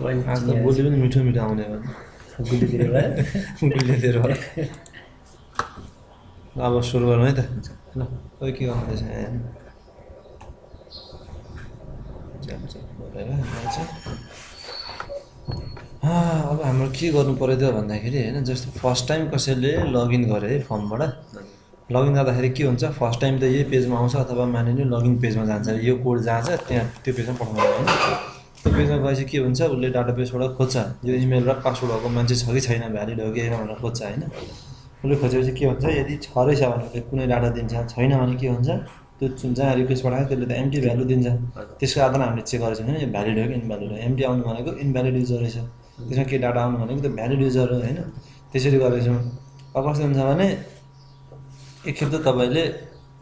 आज त बोली पनि मिठो मिठो आउने हो गुलितिर भयो गुलितिर भयो अब सुरु गरौँ है त ल खोइ के गर्नुहुँदैछ अब हाम्रो के गर्नु पर्यो त भन्दाखेरि होइन जस्तो फर्स्ट टाइम कसैले लगइन गरे है फर्मबाट लगइन गर्दाखेरि के हुन्छ फर्स्ट टाइम त यही पेजमा आउँछ अथवा मानिलिनु लगइन पेजमा जान्छ यो कोड जान्छ त्यहाँ त्यो पेजमा पठाउनु होइन त्यो पेजमा गएपछि के हुन्छ उसले डाटाबेसबाट खोज्छ यो इमेल र पासवर्ड भएको मान्छे छ कि छैन भ्यालिड हो कि होइन भनेर खोज्छ होइन उसले खोजेपछि के हुन्छ यदि छ रहेछ भने उसले कुनै डाटा दिन्छ छैन भने के हुन्छ त्यो जहाँ रिक्वेस्ट पठायो त्यसले त एम्टी भ्यालु दिन्छ त्यसको आधारमा हामीले चेक गरेको छैन यो भ्यालिड हो कि इनभ्यालिड हो एम्टी आउनु भनेको इनभ्यालिड युजर रहेछ त्यसमा के डाटा आउनु भनेको त भ्यालिड युजर हो होइन त्यसरी गरेछौँ अब कस्तो हुन्छ भने एकखेप त तपाईँले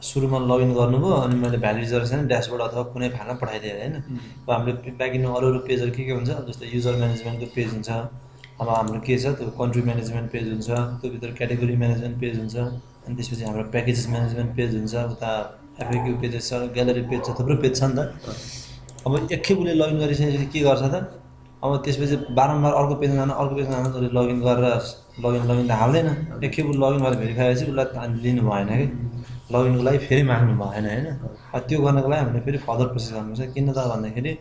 सुरुमा लगइन गर्नुभयो अनि मैले भ्यालिड युजर छैन ड्यासबोर्ड अथवा कुनै फाइलमा पठाइदिएँ होइन अब हाम्रो ब्याकइन्डमा अरू पेजहरू के हुन्छ जस्तो युजर म्यानेजमेन्टको पेज हुन्छ अब हाम्रो के छ त्यो कन्ट्री म्यानेजमेन्ट पेज हुन्छ त्योभित्र क्याटेगोरी म्यानेजमेन्ट पेज हुन्छ अनि त्यसपछि हाम्रो प्याकेजेस म्यानेजमेन्ट पेज हुन्छ उता एफएक्यू पेजेस छ ग्यालरी पेज छ थुप्रो पेज छ नि त अब एकखेप उसले लगइन गरिसकेपछि के गर्छ त अब त्यसपछि बारम्बार अर्को पेजमा जानु उसले लगइन गरेर लगइन त हाल्दैन एकखेप लगइन गरेर भेरिफाई भएपछि उसलाई लिनु भएन कि लगइनको लागि फेरि माग्नु भएन होइन त्यो गर्नको लागि हामीले फेरि फर्दर प्रोसेस गर्नुपर्छ किन त भन्दाखेरि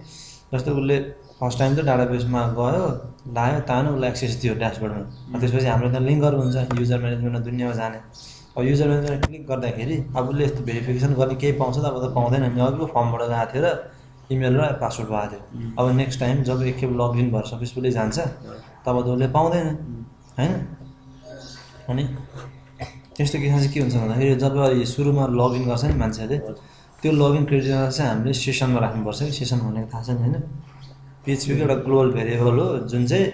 जस्तो उसले फर्स्ट टाइम त डाटाबेसमा गयो लायो तानो उसलाई एक्सेस दियो ड्यासबोर्डमा त्यसपछि हाम्रो त लिङ्कहरू हुन्छ युजर म्यानेजमेन्टमा दुनियाँमा जाने अब युजर म्यानेजमेन्ट क्लिक गर्दाखेरि अब उसले यस्तो भेरिफिकेसन गर्ने केही पाउँछ त अब त पाउँदैन नि अघिको फर्मबाट गएको थियो र इमेल र पासवर्ड भएको थियो अब नेक्स्ट टाइम जब एकखेप लगइन भएर सक्सेसफुली जान्छ तब त उसले पाउँदैन होइन अनि त्यस्तो केसमा चाहिँ के हुन्छ भन्दाखेरि जब सुरुमा लगइन गर्छ नि मान्छेले त्यो लगइन क्रेडिटलाई चाहिँ हामीले सेसनमा राख्नुपर्छ कि सेसन भनेको थाहा छ नि होइन पिएचपीको एउटा ग्लोबल भेरिएबल हो जुन चाहिँ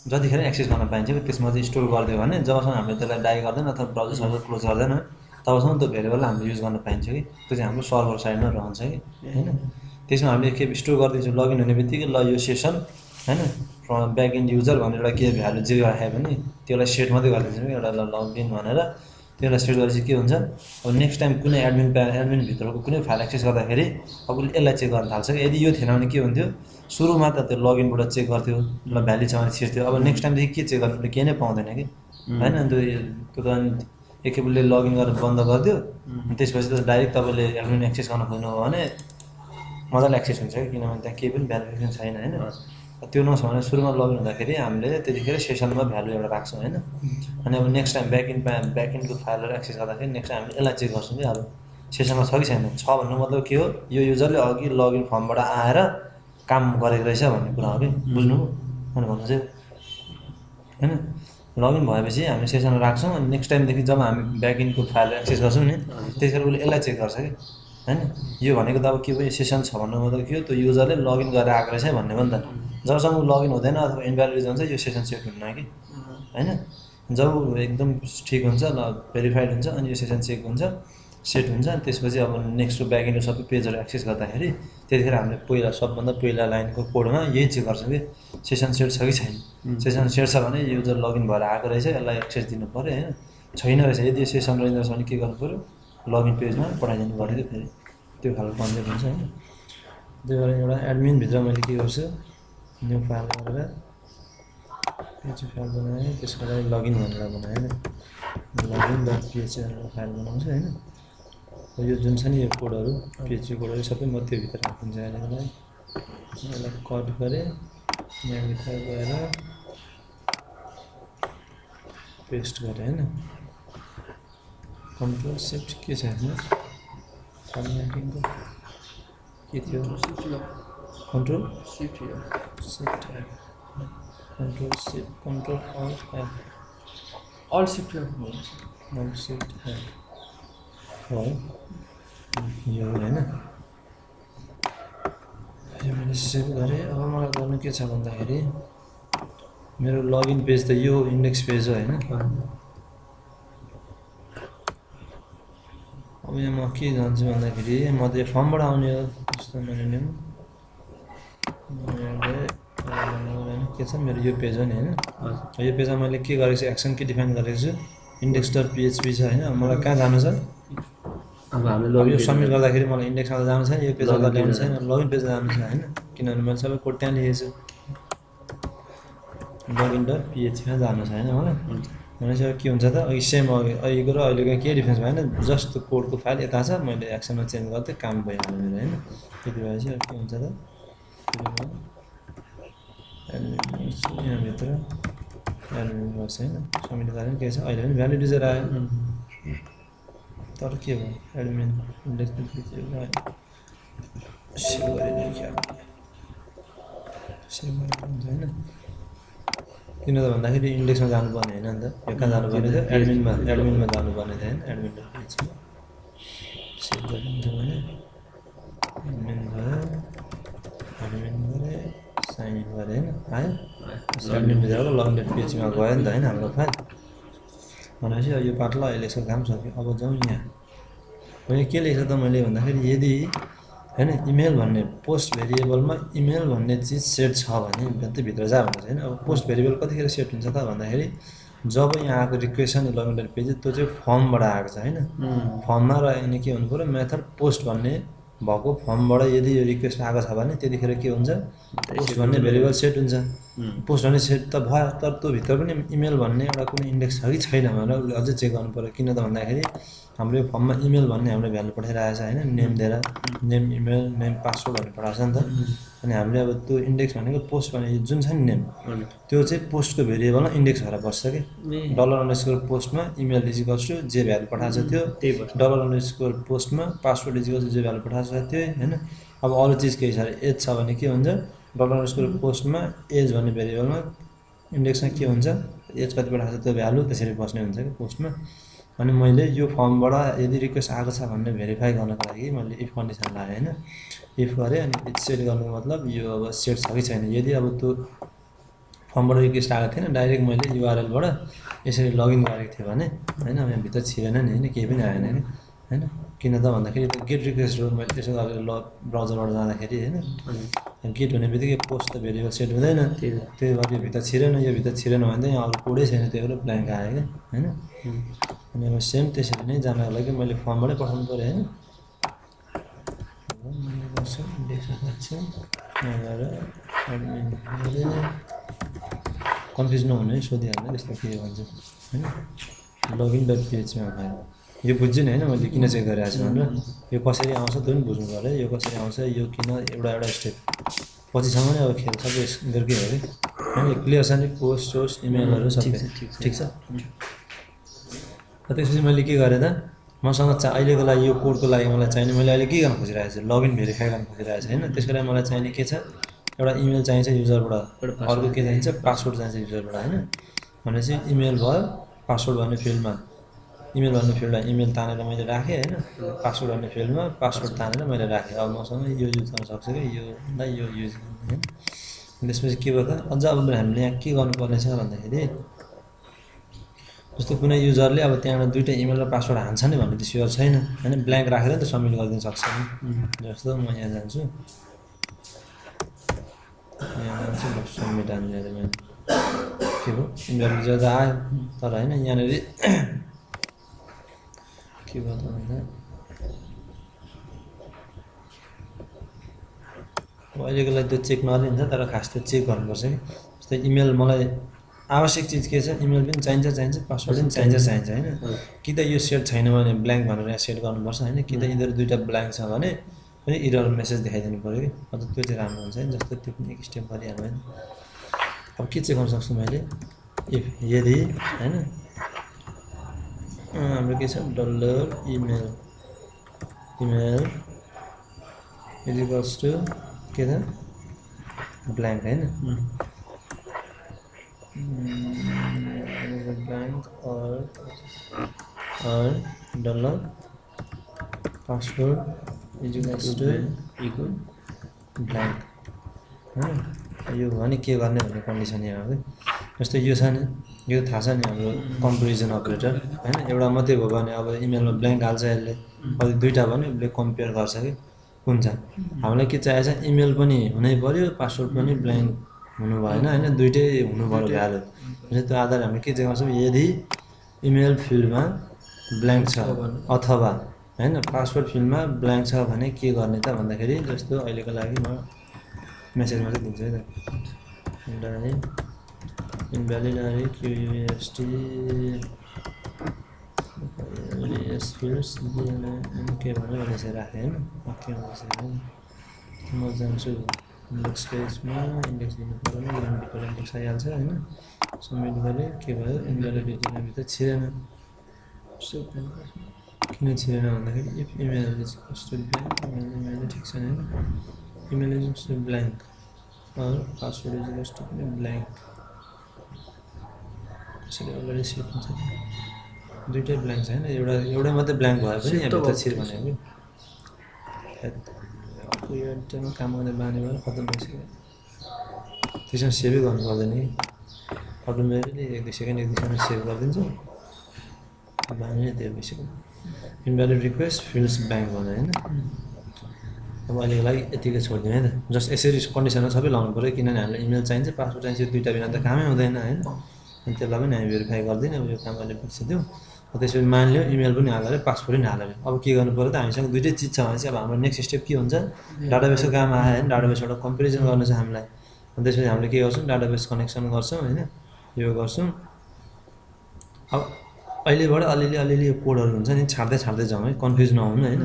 जतिखेर एक्सेस गर्न पाइन्छ कि त्यसमा चाहिँ स्टोर गरिदियो भने जबसम्म हामीले त्यसलाई डाई गर्दैन अथवा ब्राउजर सर्भर क्लोज गर्दैन तबसम्म त्यो भेरिएबललाई हामीले युज गर्न पाइन्छ कि त्यो चाहिँ हाम्रो सर्भर साइडमा रहन्छ कि होइन त्यसमा हामीले एकखेप स्टोर गरिदिन्छौँ लगइन हुने बित्तिकै ल यो सेसन होइन ब्याक एन्ड युजर भनेर एउटा के भ्यालु जे राख्यो भने त्यसलाई सेट मात्रै गरिदिन्छौँ एउटा लगइन भनेर त्यसलाई सेट गरेपछि के हुन्छ अब नेक्स्ट टाइम कुनै एडमिनभित्रको कुनै फाइल एक्सेस गर्दाखेरि अब उसले यसलाई चेक गर्न थाल्छ कि यदि यो थिएन भने के हुन्थ्यो सुरुमा त त्यो लगइनबाट चेक गर्थ्यो ल भ्यालु छ भने छिर्थ्यो अब नेक्स्ट टाइमदेखि के चेक गर्नु केही नै पाउँदैन कि होइन त्यो त एकखेप उसले लगइन गरेर बन्द गरिदियो त्यसपछि त डाइरेक्ट तपाईँले एडमिन एक्सेस गर्न खोज्नुभयो भने मजाले एक्सेस हुन्छ कि किनभने त्यहाँ केही पनि भ्यालिडेसन छैन होइन त्यो नछ भने सुरुमा लगइन हुँदाखेरि हामीले त्यतिखेर सेसनमा भ्यालु एउटा राख्छौँ होइन अनि अब नेक्स्ट टाइम ब्याकइन्डको फाइलहरू एक्सेस गर्दाखेरि नेक्स्ट टाइम हामीले यसलाई चेक गर्छौँ कि अब सेसनमा छ कि छैन छ भन्नु मतलब के हो यो युजरले अघि लगइन फर्मबाट आएर काम गरेको रहेछ भन्ने कुरा हो कि बुझ्नु अनि भन्नु चाहिँ होइन लगइन भएपछि हामी सेसनमा राख्छौँ अनि नेक्स्ट टाइमदेखि जब हामी ब्याकइन्डको फाइल एक्सेस गर्छौँ नि त्यतिखेर उसले यसलाई चेक गर्छ कि होइन यो भनेको त अब के भयो सेसन छ भन्नु मतलब के हो त्यो युजरले लगइन गरेर आएको रहेछ भन्ने हो नि त जबसम्म लगइन हुँदैन अथवा इनभ्यालिड हुन्छ यो सेसन सेट हुन्न कि होइन जब एकदम ठिक हुन्छ ल भेरिफाइड हुन्छ अनि यो सेसन चेक हुन्छ सेट हुन्छ अनि त्यसपछि अब नेक्स्ट ब्याकइन्डको सबै पेजहरू एक्सेस गर्दाखेरि त्यतिखेर हामीले पहिला सबभन्दा पहिला लाइनको कोडमा यही चेक गर्छौँ कि सेसन सेट छ कि छैन सेसन सेट छ भने युजर लगइन भएर आएको रहेछ यसलाई एक्सेस दिनु पऱ्यो होइन छैन रहेछ यदि यो सेसन रहेछ भने के गर्नु पऱ्यो लगइन पेजमा पठाइदिनु पऱ्यो कि फेरि त्यो खालको कन्सेप्ट हुन्छ होइन त्यही भएर एउटा एडमिनभित्र मैले के गर्छु न्यू फाइल गरेर पिएचपी फाइल बनाएँ त्यसको लागि लगइन भनेर बनाएँ लगइन डट पिएचपी फाइल बनाउँछु होइन यो जुन छ नि यो कोडहरू पिएचपी कोडहरू सबै म त्योभित्र राखिन्छ अहिलेको लागि यसलाई कट गरेँ यहाँभित्र गएर पेस्ट गरेँ होइन कन्ट्रोल सिफ्ट के छ यसमा फर्मेटिङको के थियो control shift control alt shift हो यो होइन यो मैले सेभ गरेँ अब मलाई गर्नु के छ भन्दाखेरि मेरो लगइन पेज त यो इन्डेक्स पेज हो होइन अब यहाँ म के जान्छु भन्दाखेरि म त यो फर्मबाट आउने हो जस्तो मैले के छ मेरो यो पेज हो नि होइन यो पेजमा मैले के गरेको छु एक्सन के डिफाइन गरेको छु इन्डेक्स डट पिएचपी छ होइन मलाई कहाँ जानु छ अब हामीले यो सबमिट गर्दाखेरि मलाई इन्डेक्समा जानु छैन यो पेजमा ल्याउनु छैन लगइन पेजमा जानु छ होइन किनभने मैले सबै कोड त्यहाँ लेखेको छु लगइन डट पिएचपीमा जानु छ होइन मलाई भनेपछि अब के हुन्छ त अघि सेम अघिको र अहिलेको केही डिफ्रेन्स भएन जस्ट कोडको फाइल यता छ मैले एक्सनमा चेन्ज गर्दै काम भइहाल्यो मेरो होइन त्यति भएपछि अब के हुन्छ त यहाँभित्र एडमिन गर्छ होइन सब्मिट गरेर के छ अहिले पनि भ्यालिड युजर आयो तर के भयो एडमिन इन्डेक्स सेभ गरेर क्या सेभ गरेर हुन्छ होइन किन त भन्दाखेरि इन्डेक्समा जानुपर्ने होइन नि त यो कहाँ जानुपर्ने थियो एडमिनमा जानुपर्ने थियो होइन एडमिन सेभ गरिन्छ भने एडमिन भयो एडमिन गरेँ साइन इन गरेँ होइन आयो एडमिन भित्रको लगइन डट पिएचपीमा गयो नि त होइन हाम्रो फाइल भनेपछि यो पार्टलाई अहिले यसको काम सक्यो अब जाउँ यहाँ मैले के लेखेको त मैले भन्दाखेरि यदि होइन इमेल भन्ने पोस्ट भेरिएबलमा इमेल भन्ने चिज सेट छ भने भित्र जा भनेको होइन अब पोस्ट भेरिएबल कतिखेर सेट हुन्छ त भन्दाखेरि जब यहाँ आएको रिक्वेसन लगइन डट पेज त्यो चाहिँ फर्मबाट आएको छ होइन फर्ममा अनि के हुनु पऱ्यो मेथड पोस्ट भन्ने भएको फर्मबाट यदि यो रिक्वेस्ट आएको छ भने त्यतिखेर के हुन्छ पोस्ट भन्ने भेरिएबल सेट हुन्छ पोस्ट भन्ने सेट त भयो तर त्यो भित्र पनि इमेल भन्ने एउटा कुनै इन्डेक्स छ कि छैन भनेर उसले अझै चेक गर्नु पऱ्यो किन त भन्दाखेरि हाम्रो यो फर्ममा इमेल भन्ने हाम्रो भ्यालु पठाइरहेको छ होइन नेम दिएर नेम इमेल नेम पासवर्ड भन्ने पठाएको छ नि त अनि हामीले अब त्यो इन्डेक्स भनेको पोस्ट भने जुन छ नि नेम त्यो चाहिँ पोस्टको भेरिएबलमा इन्डेक्स भएर बस्छ कि $_ पोस्टमा इमेल इजिकल्स टु जे भ्यालु पठाएको छ त्यो $_ पोस्टमा पासवर्ड इजिकल्स टु जे भ्यालु पठाएको छ त्यो होइन अब अरू चिज केही छ एज छ भने के हुन्छ $_ पोस्टमा एज भन्ने भेरिएबलमा इन्डेक्समा के हुन्छ एज कति पठाएको छ त्यो भ्यालु त्यसरी बस्ने हुन्छ कि पोस्टमा अनि मैले यो फर्मबाट यदि रिक्वेस्ट आएको छ भन्ने भेरिफाई गर्नको लागि मैले इफ कन्डिसन लगाएँ होइन इफ गरेँ अनि सेट गर्नुको मतलब यो अब सेट छ कि छैन यदि अब त्यो फर्मबाट रिक्वेस्ट आएको थिएन डाइरेक्ट मैले युआरएलबाट यसरी लगइन गरेको थिएँ भने होइन अब यहाँभित्र छिरेन नि होइन केही पनि आएन कि होइन किन त भन्दाखेरि त्यो गेट रिक्वेस्ट हो मैले त्यसो गरेर ब्राउजरबाट जाँदाखेरि होइन गेट हुने बित्तिकै पोस्ट त भेरिएबल सेट हुँदैन त्यही भएर यो भित्र छिरेन भने त यहाँ अरू कोडै छैन त्यही भएर ब्ल्याङ्क आयो क्या होइन अनि अब सेम त्यसरी नै जानको लागि मैले फर्मबाटै पठाउनु पऱ्यो होइन कन्फ्युज नहुने सोधिहाल्ने त्यस्तो के भन्छ होइन लगइन डट पिएचपीमा भयो यो बुझ्छु नि होइन मैले किन चेक गरिरहेको छु भनेर यो कसरी आउँछ त्यो पनि बुझ्नु पऱ्यो यो कसरी आउँछ यो किन एउटा स्टेप पछिसम्म नै अब खेल सबै गरेकै हो कि होइन क्लियर छ नि पोस्ट सोर्स इमेलहरू सबै ठिक छ त्यसपछि मैले के गरेँ त मसँग अहिलेको लागि यो कोडको लागि मलाई चाहिने मैले अहिले के गर्न खोजिरहेको छु लगइन भेरिफाई गर्न खोजिरहेको छु होइन त्यसको लागि मलाई चाहिने के छ एउटा इमेल चाहिन्छ युजरबाट अर्को के चाहिन्छ पासवर्ड चाहिन्छ युजरबाट होइन भनेपछि इमेल भयो पासवर्ड भन्ने फिल्डमा इमेल भन्ने फिल्डमा इमेल तानेर मैले राखेँ होइन पासवर्ड भन्ने फिल्डमा पासवर्ड तानेर मैले राखेँ अब मसँग यो युज गर्न सक्छु कि योलाई यो युज गर्ने होइन त्यसपछि के भयो त अझ अब हामीले यहाँ के गर्नुपर्ने छ भन्दाखेरि जस्तो कुनै युजरले अब त्यहाँबाट दुईवटा इमेल र पासवर्ड हान्छ नि भन्ने त स्योर छैन होइन ब्ल्याङ्क राखेर त सबमिट गरिदिन सक्छ नि जस्तो म यहाँ जान्छु सबमिट हान्ने मैले के भयो इमेल युजर त आयो तर होइन यहाँनिर के भयो त भन्दा अहिलेको लागि त्यो चेक नलिन्छ तर खास त्यो चेक गर्नुपर्छ कि जस्तै इमेल मलाई आवश्यक चिज के छ इमेल पनि चाहिन्छ पासवर्ड पनि चाहिन्छ होइन कि त यो सेट छैन भने ब्ल्याङ्क भनेर यहाँ सेट गर्नुपर्छ होइन कि त यिनीहरू दुईवटा ब्ल्याङ्क छ भने पनि इरर मेसेज देखाइदिनु पऱ्यो कि अन्त त्यो चाहिँ राम्रो हुन्छ होइन जस्तो त्यो पनि एक स्टेप गरिहाल्नु होइन अब के चेक गर्न सक्छु मैले इफ यदि होइन हाम्रो के छ डलर इमेल इजिकल्स टु के त ब्ल्याङ्क होइन blank or dollar password is equals to equal blank यो भने के गर्ने भन्ने कन्डिसन यहाँ हो कि जस्तो यो छ नि यो थाहा छ नि हाम्रो कम्पेरिजन अपरेटर होइन एउटा मात्रै भयो भने अब इमेलमा ब्ल्याङ्क हाल्छ यसले अझै दुईवटा भने उसले कम्पेयर गर्छ कि कुन छ हामीलाई के चाहिएको छ इमेल पनि हुनै पर्यो पासवर्ड पनि ब्ल्याङ्क हुनु भएन होइन दुइटै हुनु पर्यो भ्यालु त्यो आधार हामीले के चाहिँ गर्छौँ यदि इमेल फिल्डमा ब्ल्याङ्क छ अथवा होइन पासवर्ड फिल्डमा ब्ल्याङ्क छ भने के गर्ने त भन्दाखेरि जस्तो अहिलेको लागि म मेसेजमा चाहिँ दिन्छु है त इनभ्यालिड अरे क्युएसटी एस फिल्ड्स के भनेर यसरी राखेँ होइन के हुन्छ म जान्छु इन्डेक्स पेजमा इन्डेक्स दिनु पऱ्यो इन्डेक्स इन्डेक्स आइहाल्छ होइन सबमिट गरेँ के भयो इनभ्यालिड भित्र छिरेन किन छिरेन भन्दाखेरि if email is still blank email ठिक छैन होइन इमेल इज स्टिल ब्ल्याङ्क अरू पासवर्ड इज स्टिल ब्ल्याङ्क त्यसरी अलरेडी सेट हुन्छ दुईटै ब्ल्याङ्क छ होइन एउटै मात्रै ब्ल्याङ्क भए पनि यहाँभित्र छिर भनेको अर्को यो टाइममा काम गर्ने बानी भएर खत्तम भइसक्यो त्यसमा सेभै गर्नु पर्दैन कि अटोमेटिकली एक दुई सेकेन्ड सेभ गरिदिन्छु बानी नै त्यो भइसक्यो इनभ्यालिड रिक्वेस्ट फिल्ड्स ब्याङ्क भने होइन अब अहिलेको लागि यतिकै छोडिदिउँ है त जस्ट यसरी कन्डिसनमा सबै लाउनु पऱ्यो किनभने हामीलाई इमेल चाहिन्छ पासवर्ड चाहिन्छ दुईवटा बिना त कामै हुँदैन होइन अनि त्यसलाई पनि हामी भेरिफाई गर्दैन अब यो काम अहिले बिर्सिदिउँ त्यसपछि मानिलियो इमेल पनि हालेर पासवर्ड पनि हालेर अब के गर्नु पऱ्यो त हामीसँग दुइटै चिज छ भने चाहिँ अब हाम्रो नेक्स्ट स्टेप के हुन्छ डाटाबेसको काम आयो होइन डाटाबेसबाट कम्पेरिजन गर्नु छ हामीलाई अनि त्यसपछि हामीले के गर्छौँ डाटाबेस कनेक्सन गर्छौँ होइन यो गर्छौँ अब अहिलेबाट अलिअलि यो कोडहरू हुन्छ नि छाड्दै जाउँ है कन्फ्युज नहुनु होइन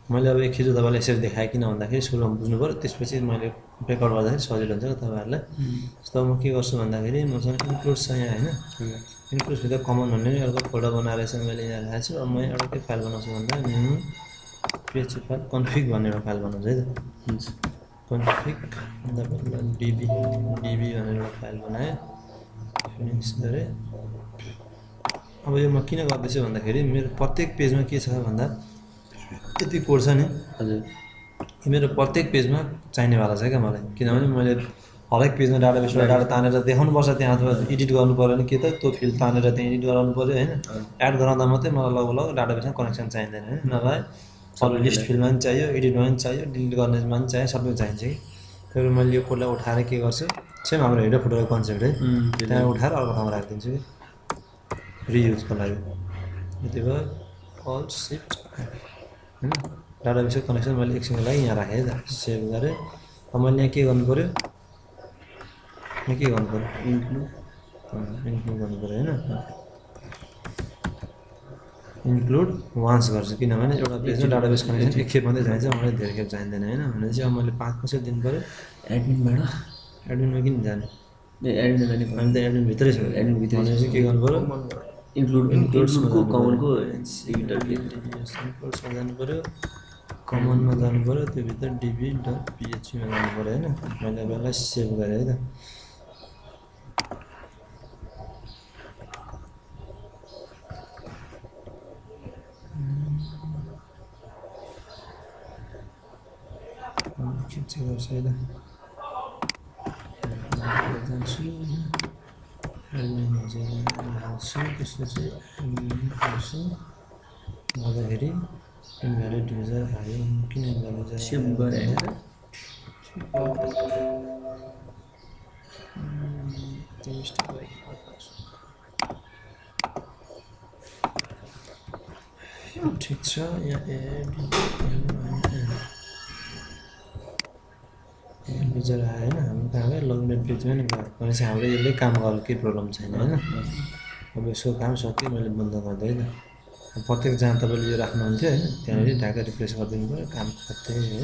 मैले अब एकखेज तपाईँलाई यसरी देखाएँ किन भन्दाखेरि सुरुमा बुझ्नु पऱ्यो त्यसपछि मैले रेकर्ड गर्दाखेरि सजिलो हुन्छ तपाईँहरूलाई जस्तो म के गर्छु भन्दाखेरि मसँग इन्क्लुड छ यहाँ होइन इन्क्लुडभित्र कमन भन्ने एउटा फोल्डर बनाएर चाहिँ मैले यहाँ राखेको छु अब म एउटा के फाइल बनाउँछु भन्दा पिएचपी फाइल कन्फिग भन्ने एउटा फाइल बनाउँछु है त हुन्छ कन्फिग डिबी भनेर एउटा फाइल बनाएँ फिनिक्स गरेँ अब यो म किन गर्दैछु भन्दाखेरि मेरो प्रत्येक पेजमा के छ भन्दा यति कोड छ नि हजुर मेरो प्रत्येक पेजमा चाहिनेवाला छ क्या मलाई किनभने मैले हरेक पेजमा डाटाबेसबाट डाटा तानेर देखाउनुपर्छ त्यहाँ अथवा एडिट गर्नु पऱ्यो भने के त त्यो फिल्ड तानेर त्यहाँ एडिट गराउनु पऱ्यो होइन एड गराउँदा मात्रै मलाई लगभग डाटाबेसमा कनेक्सन चाहिँदैन होइन नभए अरू लिस्ट फिल्डमा पनि चाहियो एडिटमा पनि चाहियो डिलिट गर्नेमा पनि चाहियो सबै चाहिन्छ कि त्यही मैले यो कोडलाई उठाएर के गर्छु सेम हाम्रो हेडर फुटरको कन्सेप्ट है त्यहाँ उठाएर अर्को ठाउँमा राखिदिन्छु कि रियुजको लागि यति भयो अल्ट सिफ्ट होइन डाटाबेसको कनेक्सन मैले एकछिनको लागि यहाँ राखेँ है त सेभ गरेँ अब मैले यहाँ के गर्नु पऱ्यो यहाँ के गर्नु पऱ्यो इन्क्लुड गर्नु पऱ्यो होइन इन्क्लुड वान्स गर्छु किनभने एउटा पेजमा डाटाबेस कनेक्सन एक खेप मात्रै चाहिन्छ मलाई धेरै खेप चाहिँदैन होइन भने चाहिँ अब मैले 5 कसरी दिनु पऱ्यो एडमिनमा किन जाने हामी त एडमिनभित्रै छ एडमिनभित्र चाहिँ के गर्नु पऱ्यो इन्क्लुडको कमनको जानु पऱ्यो कमनमा जानु पऱ्यो त्योभित्र डिबी डट पिएचपीमा जानु पऱ्यो होइन मैले बेलालाई सेभ गरेँ है त के गर्छ है त जान्छु हाल्छु त्यसपछि गर्छु गर्दाखेरि इनभ्यालिड युजर हाल्यो किन इनभ्यालिड युजर सेभ गरेँ ठिक छ युजर आयो होइन हाम्रो कहाँ गयो लगइन पेजमा नि गयो भनेपछि हाम्रो यसले काम गर्नु केही प्रब्लम छैन होइन अब यसको काम सक्यो मैले बन्द गर्दै है त प्रत्येक जहाँ तपाईँले यो राख्नुहुन्थ्यो होइन त्यहाँनिर ढाका रिप्लेस गरिदिनु पऱ्यो काम खत्तै है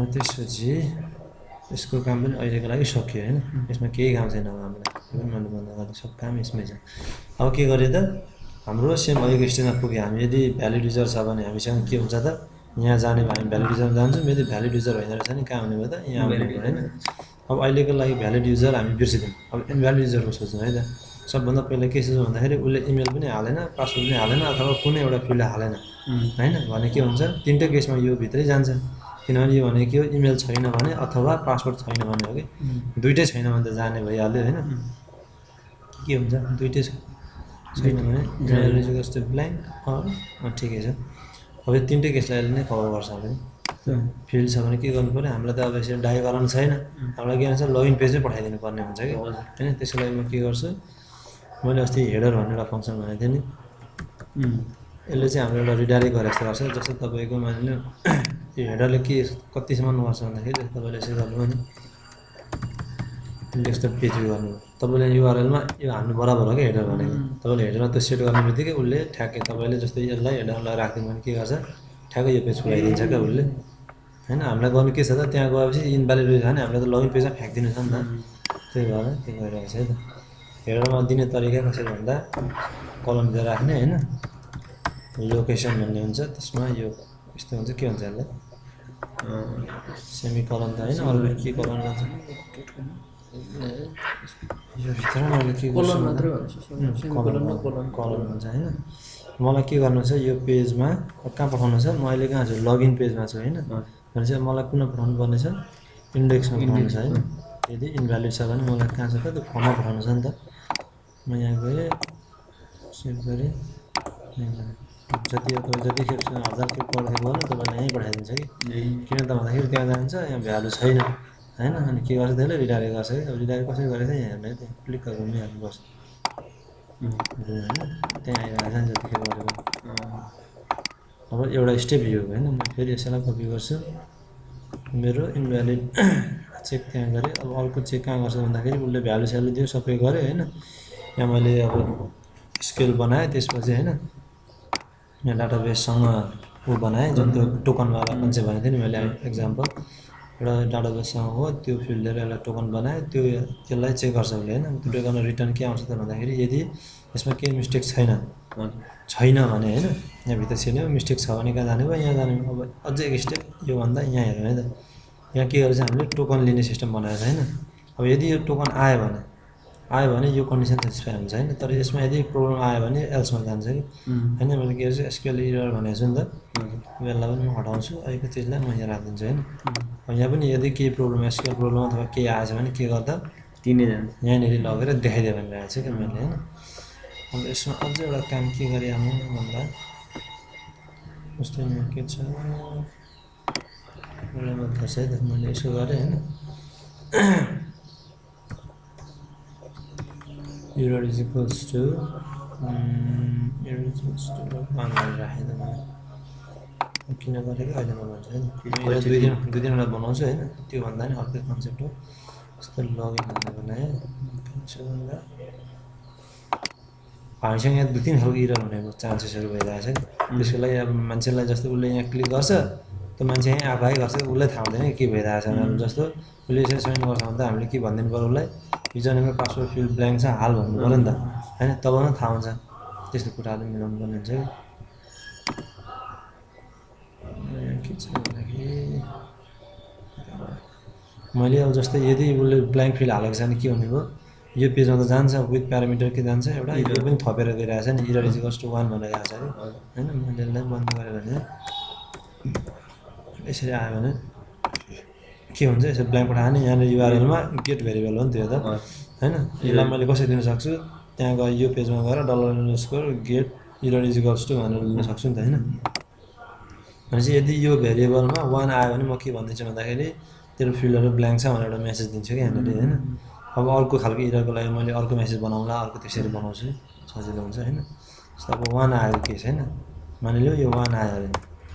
त्यसपछि यसको काम पनि अहिलेको लागि सकियो होइन यसमा केही काम छैन अब हामीलाई यो पनि मैले बन्द गर्दै सब काम यसमै छ अब के गरेँ त हाम्रो सेम अहिलेको स्टेजमा पुग्यो हामी यदि भ्यालिड युजर छ भने हामीसँग के हुन्छ त यहाँ जाने भयो हामी भ्यालिड युजर जान्छौँ यदि भ्यालिड युजर होइन रहेछ नि कहाँ हुने भयो त यहाँ आउने भयो होइन अब अहिलेको लागि भ्यालिड युजर हामी बिर्सिदिउँ अब इनभ्यालिड युजरको सोच्छौँ है त सबभन्दा पहिला के सोच्छ भन्दाखेरि उसले इमेल पनि हालेन पासवर्ड पनि हालेन अथवा कुनै एउटा फिल्ड हालेन होइन भने के हुन्छ तिनटै केसमा यो भित्रै जान्छ किनभने यो भनेको के हो इमेल छैन भने अथवा पासवर्ड छैन भने हो कि दुइटै छैन भने त जाने भइहाल्यो होइन के हुन्छ दुइटै छैन भने जस्तो ब्ल्याङ्क ठिकै छ अब यो तिनटै केसलाई अहिले नै कभर गर्छ होला नि फिल्ड छ भने के गर्नु पऱ्यो हामीलाई त अब यसरी डाइ गराउनु छैन हामीलाई के भन्छ लगइन पेजै पठाइदिनु पर्ने हुन्छ कि होइन त्यसको लागि म के गर्छु मैले अस्ति हेडर भन्ने एउटा फङ्सन भनेको थिएँ नि यसले चाहिँ हाम्रो एउटा रिडाइरेक्ट गरेर जस्तो गर्छ जस्तो तपाईँको मानिलिनु यो हेडरले के कतिसम्म गर्छ भन्दाखेरि तपाईँले यसो गर्नु भने इन्डेक्स त पेज गर्नु तपाईँले युआरएलमा यो हान्नु बराबर हो क्या हेडर भनेको तपाईँले हेडरमा त्यो सेट गर्ने बित्तिकै उसले ठ्याक्कै तपाईँले जस्तै यसलाई हेडरलाई राखिदिनु भने के गर्छ ठ्याक्कै यो पेज पुऱ्याइदिन्छ क्या उसले होइन हामीलाई गर्नु के छ त त्यहाँ गएपछि इनभ्यालिड रहेछ भने हामीलाई त लगइन पेजमा फ्याँकिदिनु छ नि त त्यही भएर के गरिरहेको छ है त हेडरमा दिने तरिका कसरी भन्दा कलम दिएर राख्ने होइन लोकेसन भन्ने हुन्छ त्यसमा यो यस्तो हुन्छ के हुन्छ यसलाई सेमी कलम त होइन अरू के कलम भन्छ यो भित्र मैले के कलम हुन्छ होइन मलाई के गर्नु छ यो पेजमा कहाँ पठाउनु छ म अहिले कहाँ छु लगइन पेजमा छु होइन भनेपछि मलाई कुन पठाउनु पर्ने छ इन्डेक्समा पठाउनु छ होइन यदि इन्भ्यालिड छ भने मलाई कहाँ छ त त्यो फर्ममा पठाउनु छ नि त म यहाँ गएँ सेभ गरेँ जतिखेर 1000 खेप पढेको हो तपाईँलाई यहीँ पठाइदिन्छ कि किन त भन्दाखेरि त्यहाँ जान्छ यहाँ भ्यालु छैन होइन अनि के गर्छ त्यसले रिडाइरेक्ट गर्छ कि अब रिडाइरेक्ट कसरी गरेको यहाँ हेर्ने त्यहाँ क्लिक गरेर घुमिहाल्नुपर्छ होइन त्यहाँ आइरहेको छ नि जतिखेर गरेको अब एउटा स्टेप यो होइन म फेरि यसैलाई कपी गर्छु मेरो इन्भ्यालिड चेक त्यहाँ गरेँ अब अर्को चेक कहाँ गर्छ भन्दाखेरि उसले भ्यालु स्यालु दियो सबै गरेँ होइन यहाँ मैले अब स्केल बनाएँ त्यसपछि होइन यहाँ डाटाबेससँग ऊ बनाएँ जुन त्यो टोकनवाला कन्सेप्ट भनेको थिएँ नि मैले एक्जाम्पल एउटा डाटाबेससँग हो त्यो फिल्ड लिएर एउटा टोकन बनाएँ त्यसलाई चेक गर्छ उसले होइन त्यो टोकन रिटर्न के आउँछ त भन्दाखेरि यदि यसमा केही मिस्टेक छैन भने होइन यहाँभित्र छिर्ने मिस्टेक छ भने कहाँ जाने भयो यहाँ जाने अब अझै एक स्टेप योभन्दा यहाँ हेर्नु है त यहाँ के गरेर हामीले टोकन लिने सिस्टम बनाएको छ होइन अब यदि यो टोकन आयो भने यो कन्डिसन सेटिस्फाई हुन्छ होइन तर यसमा यदि प्रब्लम आयो भने एल्समा जान्छ कि होइन मैले के गर्छु एसक्युएल एरर भनेको छु नि त यसलाई पनि म हटाउँछु अहिलेको चिजलाई म यहाँ राखिदिन्छु होइन यहाँ पनि यदि केही प्रब्लम एसक्युएल प्रब्लम अथवा केही आएछ भने के गर्दा तिनै जान्छ यहाँनिर लगेर देखाइदियो भने राखेको छु कि मैले होइन अब यसमा अझै एउटा काम के गरेँ भन्दा जस्तै यहाँ के छ मलाई मन थाहा छ है त मैले यसो गरेँ होइन error is equals to 1 भनेर राखेँ त मैले किन गरेको अहिले म भन्छु होइन दुई दिनवटा बनाउँछु होइन त्यो भन्दा नि अर्कै कन्सेप्ट हो जस्तो लगइन भनेर बनाएँ भन्दा हामीसँग यहाँ 2-3 खालको इरर हुने चान्सेसहरू भइरहेछ कि त्यसको लागि अब मान्छेलाई जस्तो उसले यहाँ क्लिक गर्छ त्यो मान्छे यहीँ आफै गर्छ उसलाई थाहा हुँदैन के भइरहेछ भनेर जस्तो उसले यसरी साइन गर्छ भने त हामीले के भनिदिनु पऱ्यो उसलाई युजरनेम र पासवर्ड फिल्ड ब्ल्याङ्क छ हाल भन्नु पऱ्यो नि त होइन तब न थाहा हुन्छ त्यस्तो कुराहरू मिलाउनु पर्ने हुन्छ कि के छ भन्दाखेरि मैले अब जस्तै यदि उसले ब्ल्याङ्क फिल्ड हालेको छ भने के हुने भयो यो पेजमा त जान्छ विथ प्यारामिटर के जान्छ एउटा यो पनि थपेर गइरहेछ नि इरर इज इक्वल्स टु 1 भनेर आएको छ कि होइन मैले यसलाई बन्द गरेँ भने यसरी आयो भने के हुन्छ यसरी ब्ल्याङ्क पठायो भने यहाँनिर युआरएलमा गेट भेरिएबल हो नि त्यो त होइन यसलाई मैले कसरी दिन सक्छु त्यहाँ गएर यो पेजमा गएर $get error is equals to भनेर दिन सक्छु नि त होइन भनेपछि यदि यो भेरिएबलमा 1 आयो भने म के भनिदिन्छु भन्दाखेरि तेरो फिल्डहरू ब्ल्याङ्क छ भनेर एउटा मेसेज दिन्छु कि यहाँनिर होइन अब अर्को खालको इररको लागि मैले अर्को मेसेज बनाउँला अर्को त्यसरी बनाउँछु सजिलो हुन्छ होइन जस्तो अब 1 आएको केस होइन मानिलियो यो 1 आयो अरे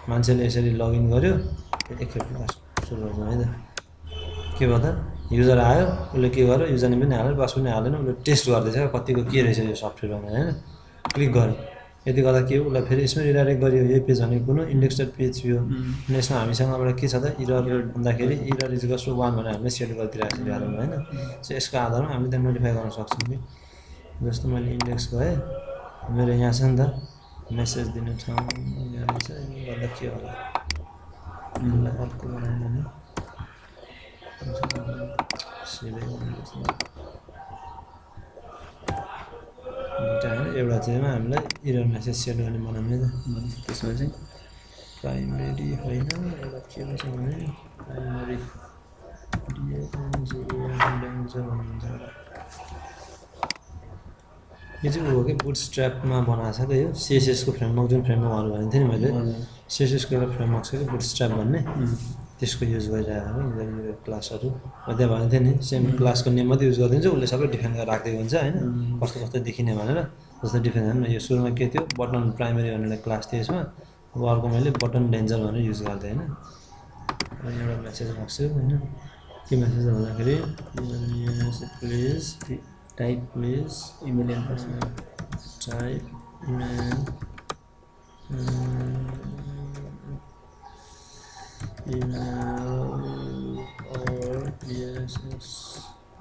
मान्छेले यसरी लगइन गर्यो एकखेप सुरु गर्छौँ है त के भयो त युजर आयो उसले के गर्यो युजरनेम पनि हाल्यो पासवर्ड पनि हालेन उसले टेस्ट गर्दैछ कतिको के रहेछ यो सफ्टवेयर भनेर होइन क्लिक गर्यो यति गर्दा के हो उसलाई फेरि यसमै रिडाइरेक्ट गरियो यो पेज भनेको कुन इन्डेक्सेड पेज थियो अनि यसमा हामीसँग एउटा के छ त इरर भन्दाखेरि इरर इज इक्वल्स टु 1 भनेर हामीले सेट गरिदिरहेको छ इररमा होइन सो यसको आधारमा हामीले त्यहाँ मोडिफाई गर्न सक्छौँ कि जस्तो मैले इन्डेक्स गएँ मेरो यहाँ छ नि त मेसेज दिने ठाउँ यहाँ रहेछ यो गर्दा के होला यसलाई अर्को बनाउनु भने दुईवटा होइन एउटा चाहिँ हामीलाई इरर मेसेज सेट गर्ने बनाउने त त्यसमा चाहिँ प्राइमेरी होइन एउटा के रहेछ भने प्राइमेरी भन्नुहुन्छ एउटा यो चाहिँ हो कि बुटस्ट्र्यापमा बनाएको छ क्या यो सिएसएसको फ्रेमवर्क जुन फ्रेमवर्कहरू भनेको थिएँ नि मैले सिएसएसको एउटा फ्रेमवर्क छ कि बुटस्ट्र्याप भन्ने त्यसको युज गरिरहेको हो यो क्लासहरू म त्यहाँ भनेको थिएँ नि सेम क्लासको नेम मात्रै युज गरिदिन्छ उसले सबै डिफाइन गरेर राखिदिएको हुन्छ होइन कस्तो कस्तो देखिने भनेर जस्तो डिफाइन होइन यो सुरुमा के थियो बटन प्राइमेरी भन्ने क्लास थियो यसमा अब अर्को मैले बटन डेन्जर भनेर युज गर्थेँ होइन एउटा मेसेज राख्छु होइन के मेसेज भन्दाखेरि please type please email address type email or PSS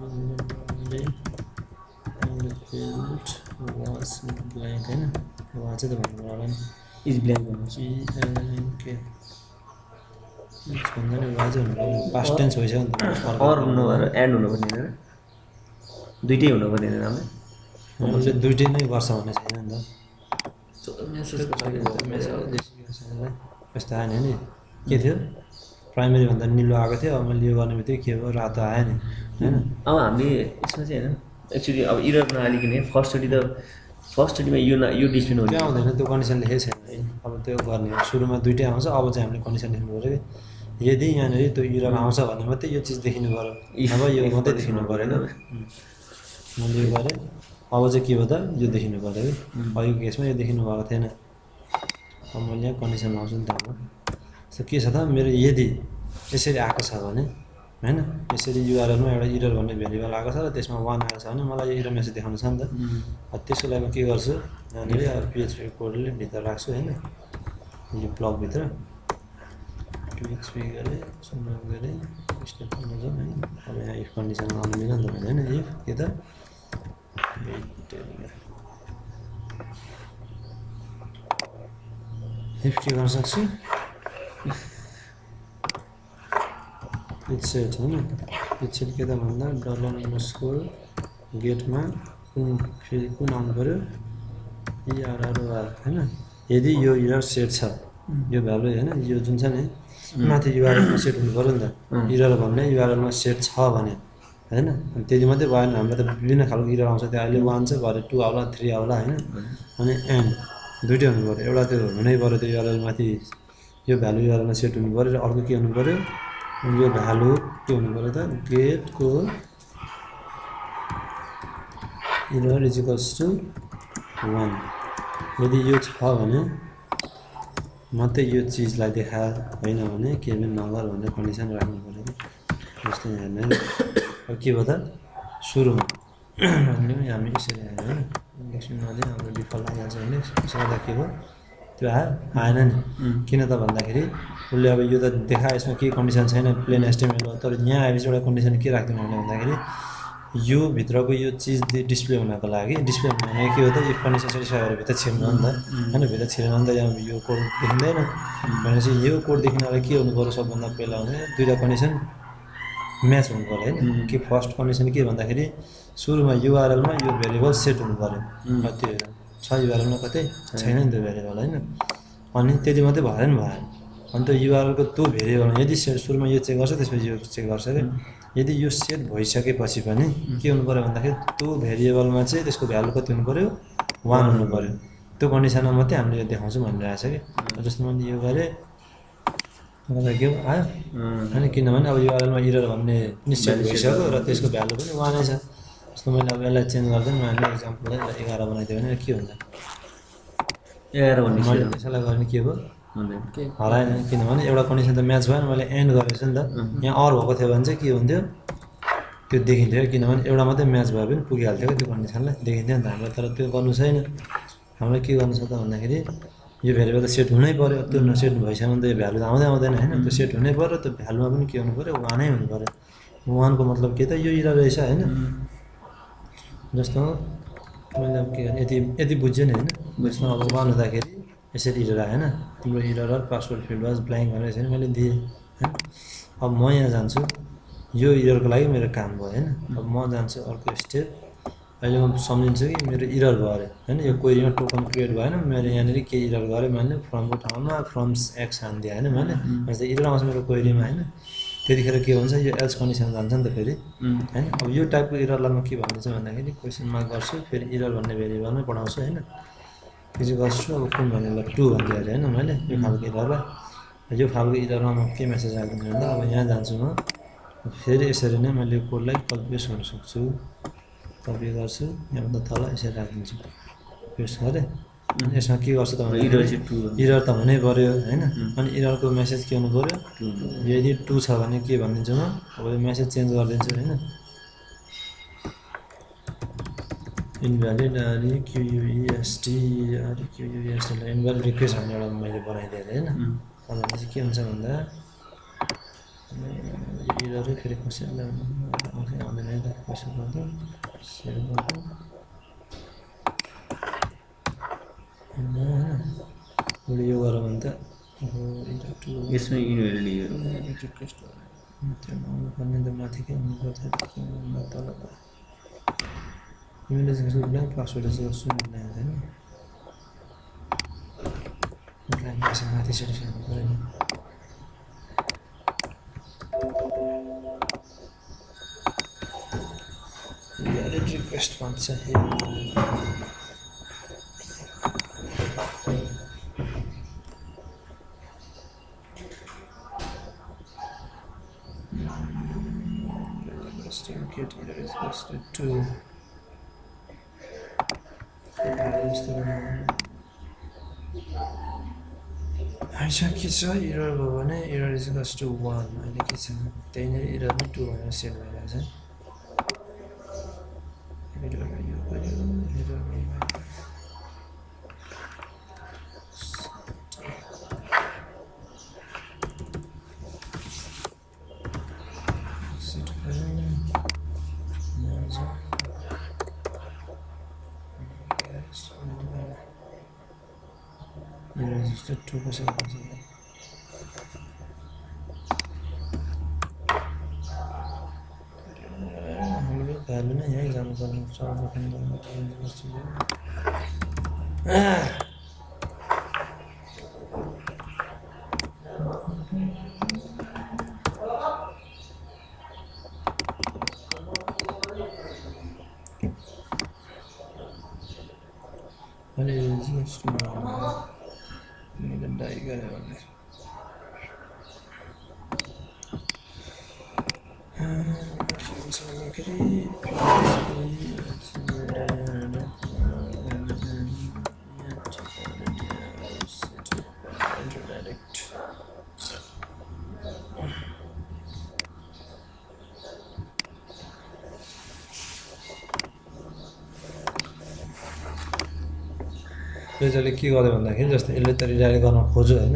only and the field was blank हैन वहाँ चाहिँ त भन्नु होला नि इज ब्ल्याङ्क भन्नु BLANK भन्दा नि वाज हुनु पास्ट टेन्स भइसक्यो नि त अर हुनु भएर एन्ड हुनु पर्ने हैन दुईटै हुनु पर्ने हैन हामीले हामीले दुईटै नै गर्छ भन्ने छैन नि त मेसेजको छैन यस्तो आएन नि के थियो प्राइमेरी भन्दा निलो आएको थियो अब मैले यो गर्ने बित्तिकै के भयो रातो आयो नि होइन अब हामीले यसमा चाहिँ होइन एक्चुअली अब इरर नहालिकन फर्स्टचोटिमा यो डिस्प्ले हुने त्यो आउँदैन त्यो कन्डिसन लेखेको छैन अब त्यो गर्ने हो सुरुमा दुइटै आउँछ अब चाहिँ हामीले कन्डिसन लेख्नु पऱ्यो कि यदि यहाँनिर त्यो इरर आउँछ भने मात्रै यो चिज देखिनु पऱ्यो नभए यो मात्रै देखिनु पऱ्यो होइन मैले यो गरेँ अब चाहिँ के भयो त यो देखिनु पऱ्यो कि अहिलेको केसमा यो देखिनु भएको थिएन अब मैले यहाँ कन्डिसन लाउँछु नि त अब सो के छ त मेरो यदि यसरी आएको छ भने होइन यसरी युआरएलमा एउटा इरर भन्ने भेरिएबल आएको छ र त्यसमा 1 आएको छ भने मलाई यो इरर मेसेज देखाउनु छ नि त त्यसको लागि के गर्छु यहाँनिर अब पिएचपी कोडले भित्र राख्छु होइन यो ब्लकभित्र पिएचपी गरेँ सुन्नु गरेँ स्टेप गर्नु जाउँ होइन अब यहाँ इफ कन्डिसन आउनु मिल्यो नि त होइन इफ के त इफ के गर्न सक्छु इट्स सेट होइन इट्स सेट के त भन्दा $_गेटमा फेरि कुन आउनु पऱ्यो ERROR होइन यदि यो इरर सेट छ यो भ्यालु होइन यो जुन छ नि माथि युआरएलमा सेट हुनु पऱ्यो नि त इरर भन्ने युआरएलमा सेट छ भने होइन त्यति मात्रै भएन हामीलाई त विभिन्न खालको इरर आउँछ त्यो अहिले 1 चाहिँ भरे 2 आउला 3 आउला होइन अनि एन्ड दुइटै हुनु पऱ्यो एउटा त्यो हुनै पऱ्यो त्यो युआरएल माथि यो भ्यालु युआरएलमा सेट हुनु पऱ्यो र अर्को के हुनु पऱ्यो यो भ्यालु के हुनु पऱ्यो त गेटको इरर इज इक्वल्स टु 1 यदि यो छ भने मात्रै यो चिजलाई देखा होइन भने केही नगर भनेर कन्डिसन राख्नु पऱ्यो कि जस्तै हेर्ने अब के भयो त सुरुमा हामी यसरी आयो होइन एकछिन नदिए हाम्रो डिफल्ट आइहाल्छ भने यसो गर्दा के भयो त्यो आएन नि किन त भन्दाखेरि उसले अब यो त देखा यसमा केही कन्डिसन छैन प्लेन एस्टिमेट हो तर यहाँ आएपछि एउटा कन्डिसन के राख्दिनु भने भन्दाखेरि यो भित्रको यो चिज डिस्प्ले हुनको लागि डिस्प्ले हुने के हो त इफ कन्डिसन सेटिस्फाई गरेर भित्र छिर्नु नि त होइन भित्र छिरेन नि त यहाँ यो कोड देखिँदैन भनेपछि यो कोड देखिनलाई के हुनु पऱ्यो सबभन्दा पहिला भने दुईवटा कन्डिसन म्याच हुनु पऱ्यो होइन कि फर्स्ट कन्डिसन के भन्दाखेरि सुरुमा युआरएलमा यो भेरिएबल सेट हुनु पऱ्यो त्यो छ युआरएलमा कतै छैन नि त्यो भेरिएबल होइन अनि त्यति मात्रै भएन भएन अनि त्यो युआरएलको त्यो भेरिएबलमा यदि सुरुमा यो चेक गर्छ त्यसपछि यो चेक गर्छ क्या यदि यो सेट भइसकेपछि पनि के हुनु पऱ्यो भन्दाखेरि त्यो भेरिएबलमा चाहिँ त्यसको भ्यालु कति हुनु पऱ्यो 1 हुनु पऱ्यो त्यो कन्डिसनमा मात्रै हामीले यो देखाउँछौँ भनिरहेको छ कि जस्तो मैले यो गरेँ मलाई के आयो होइन किनभने अब युआरएलमा इरर भन्ने निश्चय भइसक्यो र त्यसको भ्यालु पनि 1 नै छ जस्तो मैले अब यसलाई चेन्ज गर्दैन मैले एक्जाम्पललाई 11 बनाइदियो भने के हुन्छ 11 भन्ने मैले त्यसैलाई गर्ने के भयो हराएन किनभने एउटा कन्डिसन त म्याच भएन मैले एन्ड गरेको छु नि त यहाँ अर भएको थियो भने चाहिँ के हुन्थ्यो त्यो देखिन्थ्यो किनभने एउटा मात्रै म्याच भए पनि पुगिहाल्थ्यो क्या त्यो कन्डिसनलाई देखिन्थ्यो नि त हामीलाई तर त्यो गर्नु छैन हामीलाई के गर्नु छ त भन्दाखेरि यो भेरिएबल त सेट हुनै पऱ्यो त्यो नसेट भइसक्यो भने त यो भ्यालु त आउँदै आउँदैन होइन त्यो सेट हुनै पऱ्यो त्यो भ्यालुमा पनि के हुनु पऱ्यो 1 नै हुनु पऱ्यो 1 को मतलब के त यो इरर रहेछ होइन जस्तो मैले अब के यति बुझ्यो नि होइन जस्तो अब 1 हुँदाखेरि यसरी इरर आयो होइन तिम्रो error password field was blank भनेर यसरी मैले दिएँ होइन अब म यहाँ जान्छु यो इररको लागि मेरो काम भयो होइन अब म जान्छु अर्को स्टेप अहिले म सम्झिन्छु कि मेरो इरर भयो अरे होइन यो क्वेरीमा टोकन क्रिएट भएन मैले यहाँनिर के इरर गरेँ मैले फ्रमको ठाउँमा फ्रम्स एक्स हानिदिएँ होइन मैले जस्तै इरर आउँछ मेरो क्वेरीमा होइन त्यतिखेर के हुन्छ यो एल्स कन्डिसन जान्छ नि त फेरि होइन अब यो टाइपको इररलाई म के भनिदिन्छु भन्दाखेरि क्वेसन मार्क गर्छु फेरि इरर भन्ने भेरिएबलमै पढाउँछु होइन के चाहिँ गर्छु अब कुन भनेर 2 भनिदिएँ अरे होइन मैले यो खालको इररलाई यो खालको इररमा म के मेसेज राखिदिनु भन्दा अब यहाँ जान्छु म फेरि यसरी नै मैले यो कोडलाई कपी पेस्ट गर्न सक्छु कपी गर्छु यहाँभन्दा तल यसरी राखिदिन्छु पेस्ट गरेँ अनि यसमा के गर्छ त इरर भन्दाखेरि चाहिँ 2 इरर त हुनै पऱ्यो होइन अनि इररको मेसेज के हुनु पऱ्यो 2 यदि 2 छ भने के भनिदिन्छु म अब यो मेसेज चेन्ज गरिदिन्छु होइन इनभ्यालिड REQUEST लाई इनभ्यालिड रिक्वेस्ट भन्ने एउटा मैले बनाइदिएँ होइन अब चाहिँ के हुन्छ भन्दा इररै फेरि कसैलाई आउँदैन है त कसो गर्दा सेभ गर्दा होइन यो गर भने त यसमा इनभ्यालिड रिक्वेस्ट त्यो नआउनु पर्ने त माथिकै हुनु पर्थ्यो तल इमेल चाहिँ ब्ल्याङ्क पासवर्ड चाहिँ गर्छु ब्ल्याङ्क होइन ब्ल्याङ्क चाहिँ माथि सेटिफाई हुनु पऱ्यो नि इनभ्यालिड रिक्वेस्ट भन्छ get error is listed to अच्छा के छ इरर भयो भने इरर इज इक्वल्स टु 1 अहिले के छ त्यहीँनिर इरर नै 2 भनेर सेट भइरहेछ इरर यो भयो इरर Register 2% हाम्रो भ्यालु नै यहीँ जानुपर्ने हुन्छ अनि मैले डाइ गरेँ भने त्यसले के गर्यो भन्दाखेरि जस्तो यसले त रिडाइरेक्ट गर्न खोज्यो होइन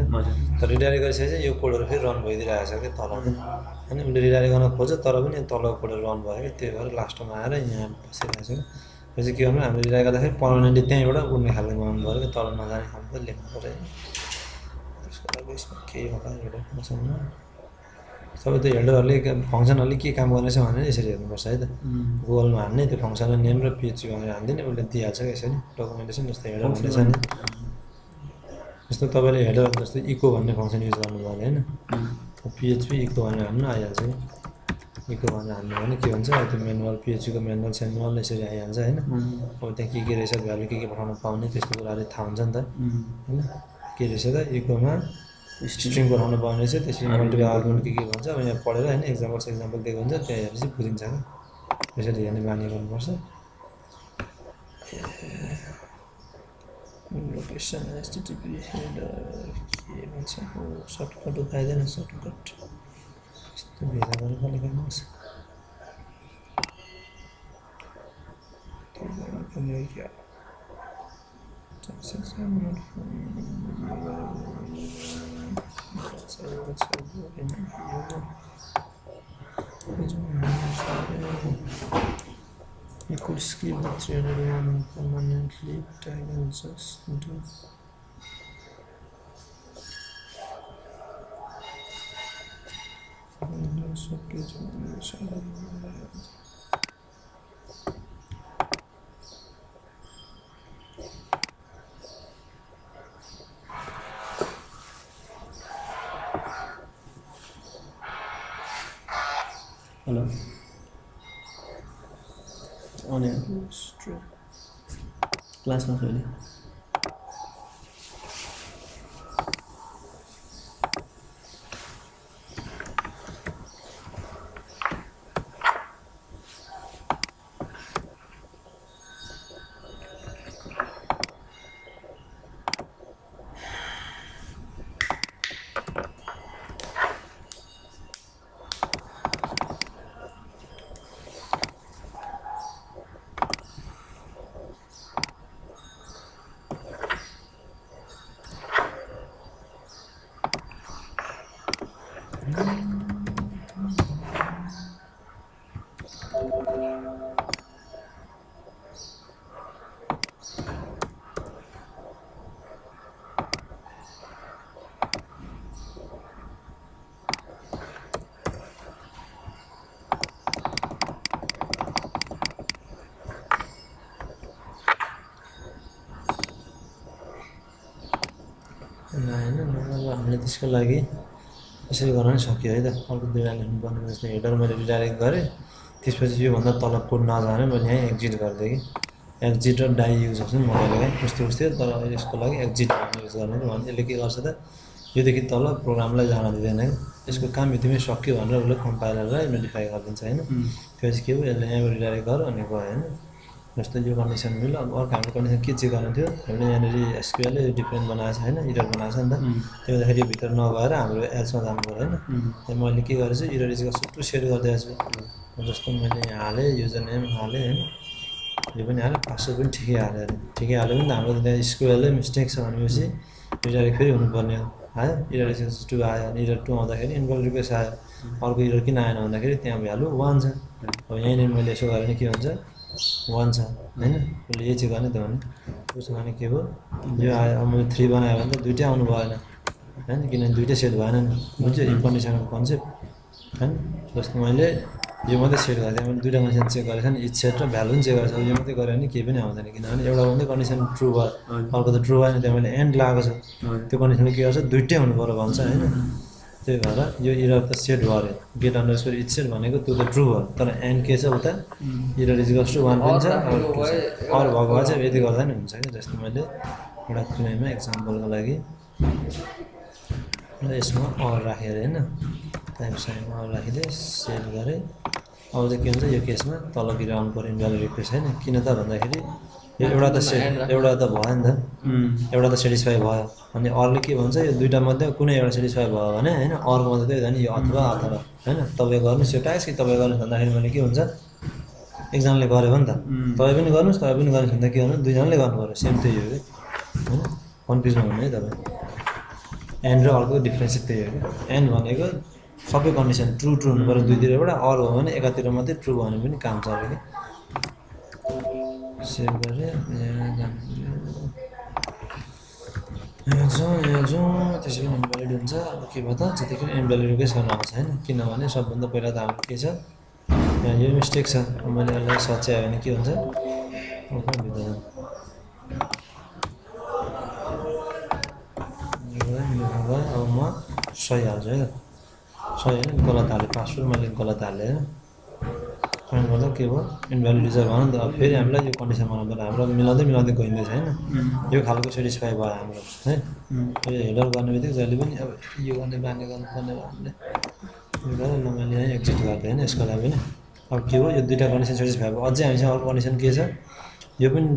तर रिडाइरेक्ट गरिसकेपछि चाहिँ यो कोडहरू फेरि रन भइदिइरहेको छ कि तल होइन उसले रिडाइरेक्ट गर्न खोज्छ तर पनि तलको कोडहरू रन भयो कि त्यही भएर लास्टमा आएर यहाँ बसिरहेको छ त्यसपछि के गर्नु हामीले रिडाइरेक्ट गर्दाखेरि पर्मानेन्टली त्यहीँबाट उड्ने खालको बनाउनु पऱ्यो कि तल नजाने खालको लेख्नु पऱ्यो त्यसको लागि यसमा केही होला हेडर फङ्सनमा सबै त्यो हेडरहरूले फङ्सनहरूले के काम गर्नेछ भनेर यसरी हेर्नुपर्छ है त गुगलमा हान्ने त्यो फङ्सनल नेम र PHP भनेर हानिदिने उसले दिइहाल्छ कि यसरी डकुमेन्टेसन जस्तो हेडर भन्ने छ नि जस्तो तपाईँले हेडर जस्तो इको भन्ने फङ्सन युज गर्नुभयो भने होइन PHP इको भनेर हान्नु आइहाल्छ कि इको भनेर हान्नु भने के भन्छ त्यो मेनुअल PHP को मेनुअल सेनुअल यसरी आइहाल्छ होइन अब त्यहाँ के रहेछ भ्यालु के पठाउनु पाउने त्यस्तो कुराहरू थाहा हुन्छ नि त होइन के रहेछ त इकोमा स्ट्रिङ पठाउनु पाउने रहेछ त्यसरी मल्टिपल आर्गुमेन्ट के भन्छ अब यहाँ पढेर होइन एक्जाम्पल दिएको हुन्छ त्यहाँ हेरेपछि बुझिन्छ क्या त्यसरी हेर्ने बानी गर्नुपर्छ लोकेसन HTTP हेडर के भन्छ सर्टकट उठाइदिएन सर्टकट यस्तो भेजा गरेर कहिले गर्नुहोस् क्या You could skip the 301 permanently tag and just do Hello. On air. Class not really. होइन अब हामीले त्यसको लागि यसरी गर्न पनि सक्यो है त अर्को दुई लाइन लेख्नुपर्ने जस्तै हेडर मैले रिडाइरेक्ट गरेँ त्यसपछि योभन्दा तल कोड नजाने मैले यहीँ एक्जिट गरिदिएँ कि एक्जिट र डाई युज गर्छु नि मजाले है उस्तै उस्तै तर यसको लागि एक्जिट युज गर्ने भने यसले के गर्छ त योदेखि तल प्रोग्रामलाई जान दिँदैन है यसको काम यतिमै सक्यो भनेर उसले कम्पाइलरलाई नोटिफाई गरिदिन्छ होइन त्यसपछि के हो यसले यहाँबाट रिडाइरेक्ट गर अनि गयो होइन जस्तो यो कन्डिसन मिल्यो अब अर्को हाम्रो कन्डिसन के चेक गर्नु थियो हामीले यहाँनिर एसक्युएलले डिफ्रेन्ट बनाएको छ होइन इरर बनाएको छ नि त त्यो हुँदाखेरि यो भित्र नगएर हाम्रो एल्समा जानु पऱ्यो होइन त्यहाँ मैले के गरेछु इरर इज टु सेट गरिदिएको छु जस्तो मैले यहाँ हालेँ युजर नेम हालेँ होइन यो पनि हालेँ पासवर्ड पनि ठिकै हाल्यो अरे ठिकै हाल्यो भने त हाम्रो त्यहाँ एसक्युएलले मिस्टेक छ भनेपछि रिडाइरेक्ट फेरि हुनुपर्ने हो आयो इरर इज टु आयो अनि इरर टू आउँदाखेरि इनभ्यालिड रिक्वेस्ट आयो अर्को इरर किन आएन भन्दाखेरि त्यहाँ भ्यालु 1 छ अब यहीँनिर मैले यसो गरेँ भने के हुन्छ 1 छ होइन उसले यही चाहिँ गर्ने त भने उसो भने के भयो यो आयो अब मैले 3 बनायो भने त दुइटै आउनु भएन होइन किनभने दुइटै सेट भएन नि बुझ्यो यो कन्डिसनको कन्सेप्ट होइन जस्तो मैले यो मात्रै सेट गरेँ मैले दुइटा कन्डिसन चेक गरेको छ नि इच सेट र भ्यालु पनि चेक गरेको छ यो मात्रै गरेँ भने केही पनि आउँदैन किनभने एउटा मात्रै कन्डिसन ट्रु भयो अर्को त ट्रु भएन त्यहाँ मैले एन्ड लगाएको छु त्यो कन्डिसनले के गर्छ दुइटै हुनु पऱ्यो भन्छ होइन त्यही भएर यो इरर त सेट भयो गेट अन्डरस्कोर इच सेट भनेको त्यो त ट्रु भयो तर एन्ड के छ उता इरर इज टु 1 पनि छ अरू भएको भए चाहिँ यति गर्दा नि हुन्छ क्या जस्तो मैले एउटा कुनैमा एक्जाम्पलको लागि यसमा अर राखेर होइन टाइमसँग अर राखिदिएँ सेट गरेँ अब चाहिँ के हुन्छ यो केसमा तलतिर आउनु पऱ्यो इनभ्यालिड रिक्वेस्ट होइन किन त भन्दाखेरि यो एउटा त एउटा त भयो नि त एउटा त सेटिस्फाई भयो अनि अरूले के भन्छ यो दुइटा मध्ये कुनै एउटा सेटिस्फाई भयो भने होइन अर्को मात्रै त्यही हो नि यो अथवा अथवा होइन तपाईँ गर्नुहोस् यो टाइस कि तपाईँ गर्नुहोस् भन्दाखेरि मैले के हुन्छ एकजनाले गऱ्यो भने त तपाईँ पनि गर्नुहोस् तपाईँ पनि गर्नुहोस् भन्दा के गर्नु दुईजनाले गर्नु पऱ्यो सेम त्यही हो कि होइन कन्फ्युज नहुनु है तपाईँ एन्ड र अर्को डिफ्रेन्स त्यही हो कि एन्ड भनेको सबै कन्डिसन ट्रु ट्रु हुनु पऱ्यो दुईतिरबाट अरू हो भने एकातिर मात्रै ट्रु भयो भने पनि काम चल्यो कि सेभ गरेँ यहाँ जाउँ त्यसै पनि इन्भ्यालिड हुन्छ अब के भयो त जतिखेर इन्भ्यालिड रिक्वेस्ट गर्न आउँछ होइन किनभने सबभन्दा पहिला त हाम्रो के छ यहाँ यो मिस्टेक छ मैले यसलाई सच्यायो भने के हुन्छ अब म सही हाल्छु है त सही होइन गलत हालेँ पासवर्ड मैले गलत हालेँ होइन कारणले गर्दा के भयो इन्भ्यालिड रिजल्ट भयो नि त अब फेरि हामीलाई यो कन्डिसन बनाउनु पऱ्यो हाम्रो मिलाउँदै गइँदैछ होइन यो खालको सेटिस्फाई भयो हाम्रो है यो हेडर गर्ने बित्तिकै जहिले पनि अब यो गर्ने बानी गर्नुपर्ने भयो हामीले यो गरेर ल मैले यहीँ एक्जिट गरिदिएँ होइन यसको लागि पनि अब के हो यो दुइटा कन्डिसन सेटिस्फाई भयो अझै हामीसँग अर्को कन्डिसन के छ यो पनि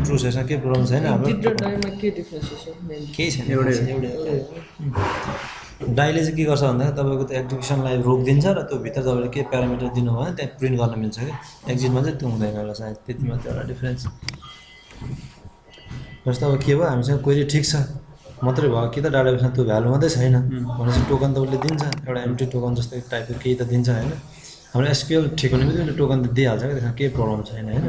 ट्रु छ केही प्रब्लम छैन हाम्रो केही छैन एउटै डाइले चाहिँ के गर्छ भन्दाखेरि तपाईँको त्यो एक्जिक्युसनलाई रोकिदिन्छ र त्यो भित्र तपाईँले के प्यारामिटर दिनुभयो भने त्यहाँ प्रिन्ट गर्न मिल्छ कि एक्जिटमा चाहिँ त्यो हुँदैन होला सायद त्यति मात्रै एउटा डिफ्रेन्स जस्तो अब के भयो हामीसँग क्वेरी ठिक छ मात्रै भयो कि त डाटाबेसमा त्यो भ्यालु मात्रै छैन भनेपछि टोकन त उसले दिन्छ एउटा एम्प्टी टोकन जस्तो टाइपको केही त दिन्छ होइन हाम्रो एसक्युएल ठिक हुने बित्तिकै टोकन त दिइहाल्छ क्या त्यसमा केही प्रब्लम छैन होइन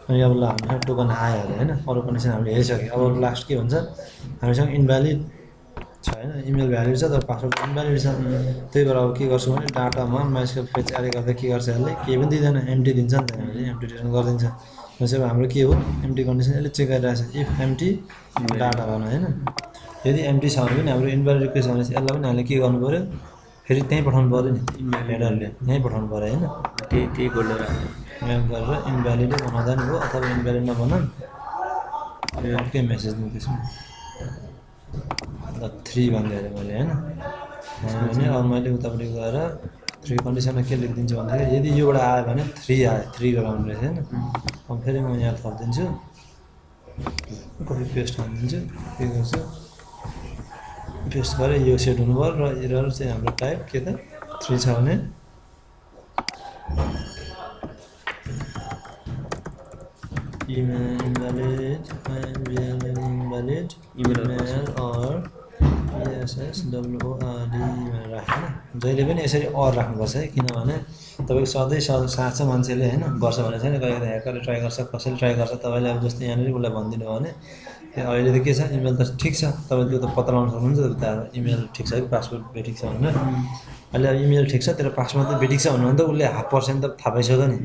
अनि अब ल हामीलाई टोकन आयो अरे होइन अरू कन्डिसन हामीले हेरिसक्यो अब लास्ट के हुन्छ हामीसँग इन्भ्यालिड छ होइन इमेल भ्यालिड छ तर पासवर्ड इन्भ्यालिड छ त्यही भएर अब के गर्छु भने डाटामा माइस्क्रिप्ट फेच एड गर्दा के गर्छ यसले केही पनि दिँदैन एम्टी दिन्छ नि त हामीले एम्टी रिटर्न गरिदिन्छ भनेपछि अब हाम्रो के हो एम्टी कन्डिसन यसले चेक गरिरहेको छ इफ एम्टी डाटा भन होइन यदि एम्टी छ भने पनि हाम्रो इन्भ्यालिड रिक्वेस्ट भनेपछि यसलाई पनि हामीले के गर्नु पऱ्यो फेरि त्यहीँ पठाउनु पऱ्यो नि हेडरले यहीँ पठाउनु पऱ्यो होइन त्यही गोल्डर म्याप गरेर इन्भ्यालिडै बनाउँदा नि भयो अथवा इन्भ्यालिड नबनाऊँ अर्कै मेसेज दिउँ त्यसमा 3 भनिदिएँ अरे मैले होइन भने अब मैले उतापट्टि गएर 3 कन्डिसनमा के लेखिदिन्छु भन्दाखेरि यदि योबाट आयो भने 3 आयो 3 गराउनु रहेछ होइन अब फेरि म यहाँ थपिदिन्छु कपी पेस्ट हालिदिन्छु के गर्छु पेस्ट गरेँ यो सेट हुनु भयो र एरर चाहिँ हाम्रो टाइप के त 3 छ भने invalid email or PSSWORD भनेर राख्यो होइन जहिले पनि यसरी अर राख्नुपर्छ है किनभने तपाईँको सधैँ साँच्चो मान्छेले होइन गर्छ भने छैन कहिले कहिले ह्याकरले ट्राई गर्छ कसैले ट्राई गर्छ तपाईँले अब जस्तै यहाँनिर उसलाई भनिदिनु भयो भने अहिले त के छ इमेल त ठिक छ तपाईँले त्यो त पत्ता लगाउन सक्नुहुन्छ त इमेल ठिक छ कि पासवर्ड बेठिक छ भनेर अहिले अब इमेल ठिक छ तर पासवर्ड त बेठिक छ भन्नु भने त उसले 0.5% त थाहा पाइसक्यो नि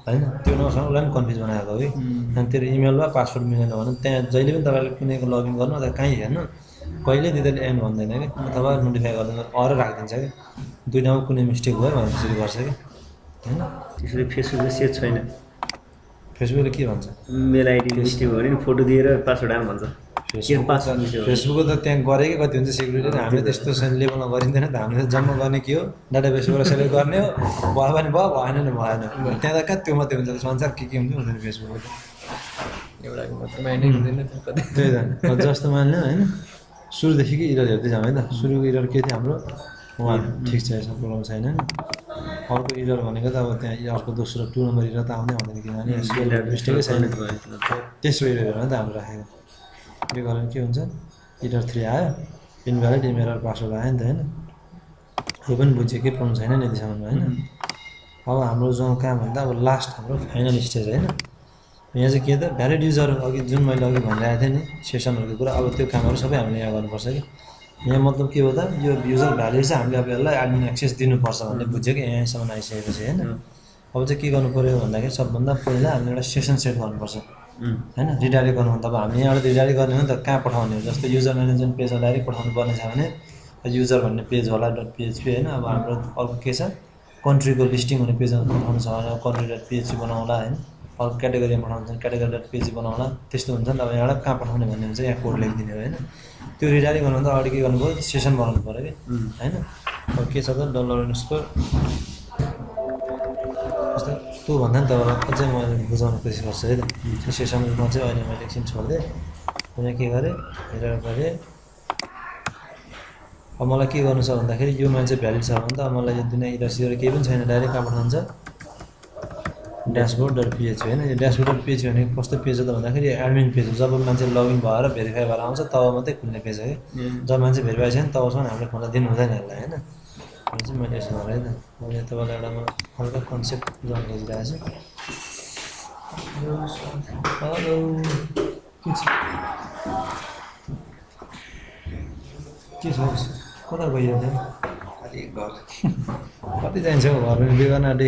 होइन त्यो नसँग उसलाई पनि कन्फ्युज बनाएको कि अनि तेरो इमेल वा पासवर्ड मिलेन भने त्यहाँ जहिले पनि तपाईँले कुनैको लगइन गर्नु अथवा कहीँ हेर्नु कहिले दिँदैन एन्ड भन्दैन कि अथवा नोटिफाई गर्दैन अर राखिदिन्छ कि दुईटामा कुनै मिस्टेक भयो भनेर त्यसरी गर्छ कि होइन त्यसरी फेसबुकमा सेभ छैन फेसबुकले के भन्छ मेल आइडी मिस्टेक भयो भने फोटो दिएर पासवर्ड आउनु भन्छ फेसबुकको त त्यहाँ गरेकै कति हुन्छ सेक्युरिटी हामीले त्यस्तो लेभलमा गरिँदैन त हामीले जम्मा गर्ने के हो डाटाबेसबाट सेलेक्ट गर्ने हो भयो भने भयो भएन नि भएन त्यहाँ त कहाँ त्यो मात्रै हुन्छ संसार के हुन्छ हुँदैन फेसबुकको त एउटा मात्र माइन्डै हुँदैन त्यही त जस्तो मान्यो होइन सुरुदेखिकै इरर हेर्दै जाउँ है त सुरुको इरर के थियो हाम्रो उहाँ ठिक छ यसमा प्रब्लम छैन नि अर्को इरर भनेको त अब त्यहाँ अर्को दोस्रो 2 नम्बर इरर त आउँदै आउँदैन किनभने मिस्टेकै छैन तेस्रो इरर हेर्न त हाम्रो राखेको यो गरेर के हुन्छ इरर 3 आयो इनभ्यालिड इमेल पासवर्ड आयो नि त होइन यो पनि बुझ्यो केही प्रब्लम छैन नि यतिसम्म होइन अब हाम्रो जो कहाँ भन्दा अब लास्ट हाम्रो फाइनल स्टेज होइन यहाँ चाहिँ के त भ्यालिड युजर अघि जुन मैले अघि भनिरहेको थिएँ नि सेसनहरूको कुरा अब त्यो कामहरू सबै हामीले यहाँ गर्नुपर्छ कि यहाँ मतलब के हो त यो युजर भ्यालिड चाहिँ हामीले अब यसलाई एडमिन एक्सेस दिनुपर्छ भन्ने बुझ्यो कि यहाँसम्म आइसकेपछि होइन अब चाहिँ के गर्नु पऱ्यो भन्दाखेरि सबभन्दा पहिला हामीले एउटा सेसन सेट गर्नुपर्छ होइन रिडाइरेक्ट गर्नु भने अब हामी यहाँबाट रिडाइरेक्ट गर्ने हो नि त कहाँ पठाउने हो जस्तो युजर म्यानेजमेन्ट पेजमा डाइरेक्ट पठाउनु पर्ने छ भने युजर भन्ने पेज होला .php होइन अब हाम्रो अर्को के छ कन्ट्रीको लिस्टिङ हुने पेजमा पठाउनु छ भने country.php बनाउँला होइन अर्को क्याटेगोरीमा पठाउनु छ category.php बनाउँला त्यस्तो हुन्छ नि त अब यहाँबाट कहाँ पठाउने भन्ने हुन्छ यहाँ कोड लेखिदिने हो होइन त्यो रिडाइरेक्ट गर्नु त अगाडि के गर्नु पऱ्यो सेसन बनाउनु पऱ्यो कि होइन अब के छ त $_ जस्तो त्यो भन्दा नि तपाईँलाई अझै मैले बुझाउने कोसिस गर्छु है त त्यो सेसनमा चाहिँ अहिले मैले एकछिन छोडिदिएँ यहाँ के गरेँ हेरेर गरेँ अब मलाई के गर्नु छ भन्दाखेरि यो मान्छे भ्यालिड छ भने त अब मलाई यो दुनियाँ इरर केही पनि छैन डाइरेक्ट कहाँ पठाउँछ dashboard.php होइन यो dashboard.php भनेको कस्तो पेज हो त भन्दाखेरि एडमिन पेज हो जब मान्छे लगइन भएर भेरिफाई भएर आउँछ तब मात्रै खुल्ने पेज हो कि जब मान्छे भेरिफाई छैन तबसम्म हामीले खोल्न दिनु हुँदैन यसलाई होइन चाहिँ मैले यसो गरेँ त मैले तपाईँलाई एउटा हल्का कन्सेप्ट जन खोजिरहेको छु हेलो के छ कता गइयो त कति जान्छ हौ घर पनि बिगार्न आँटे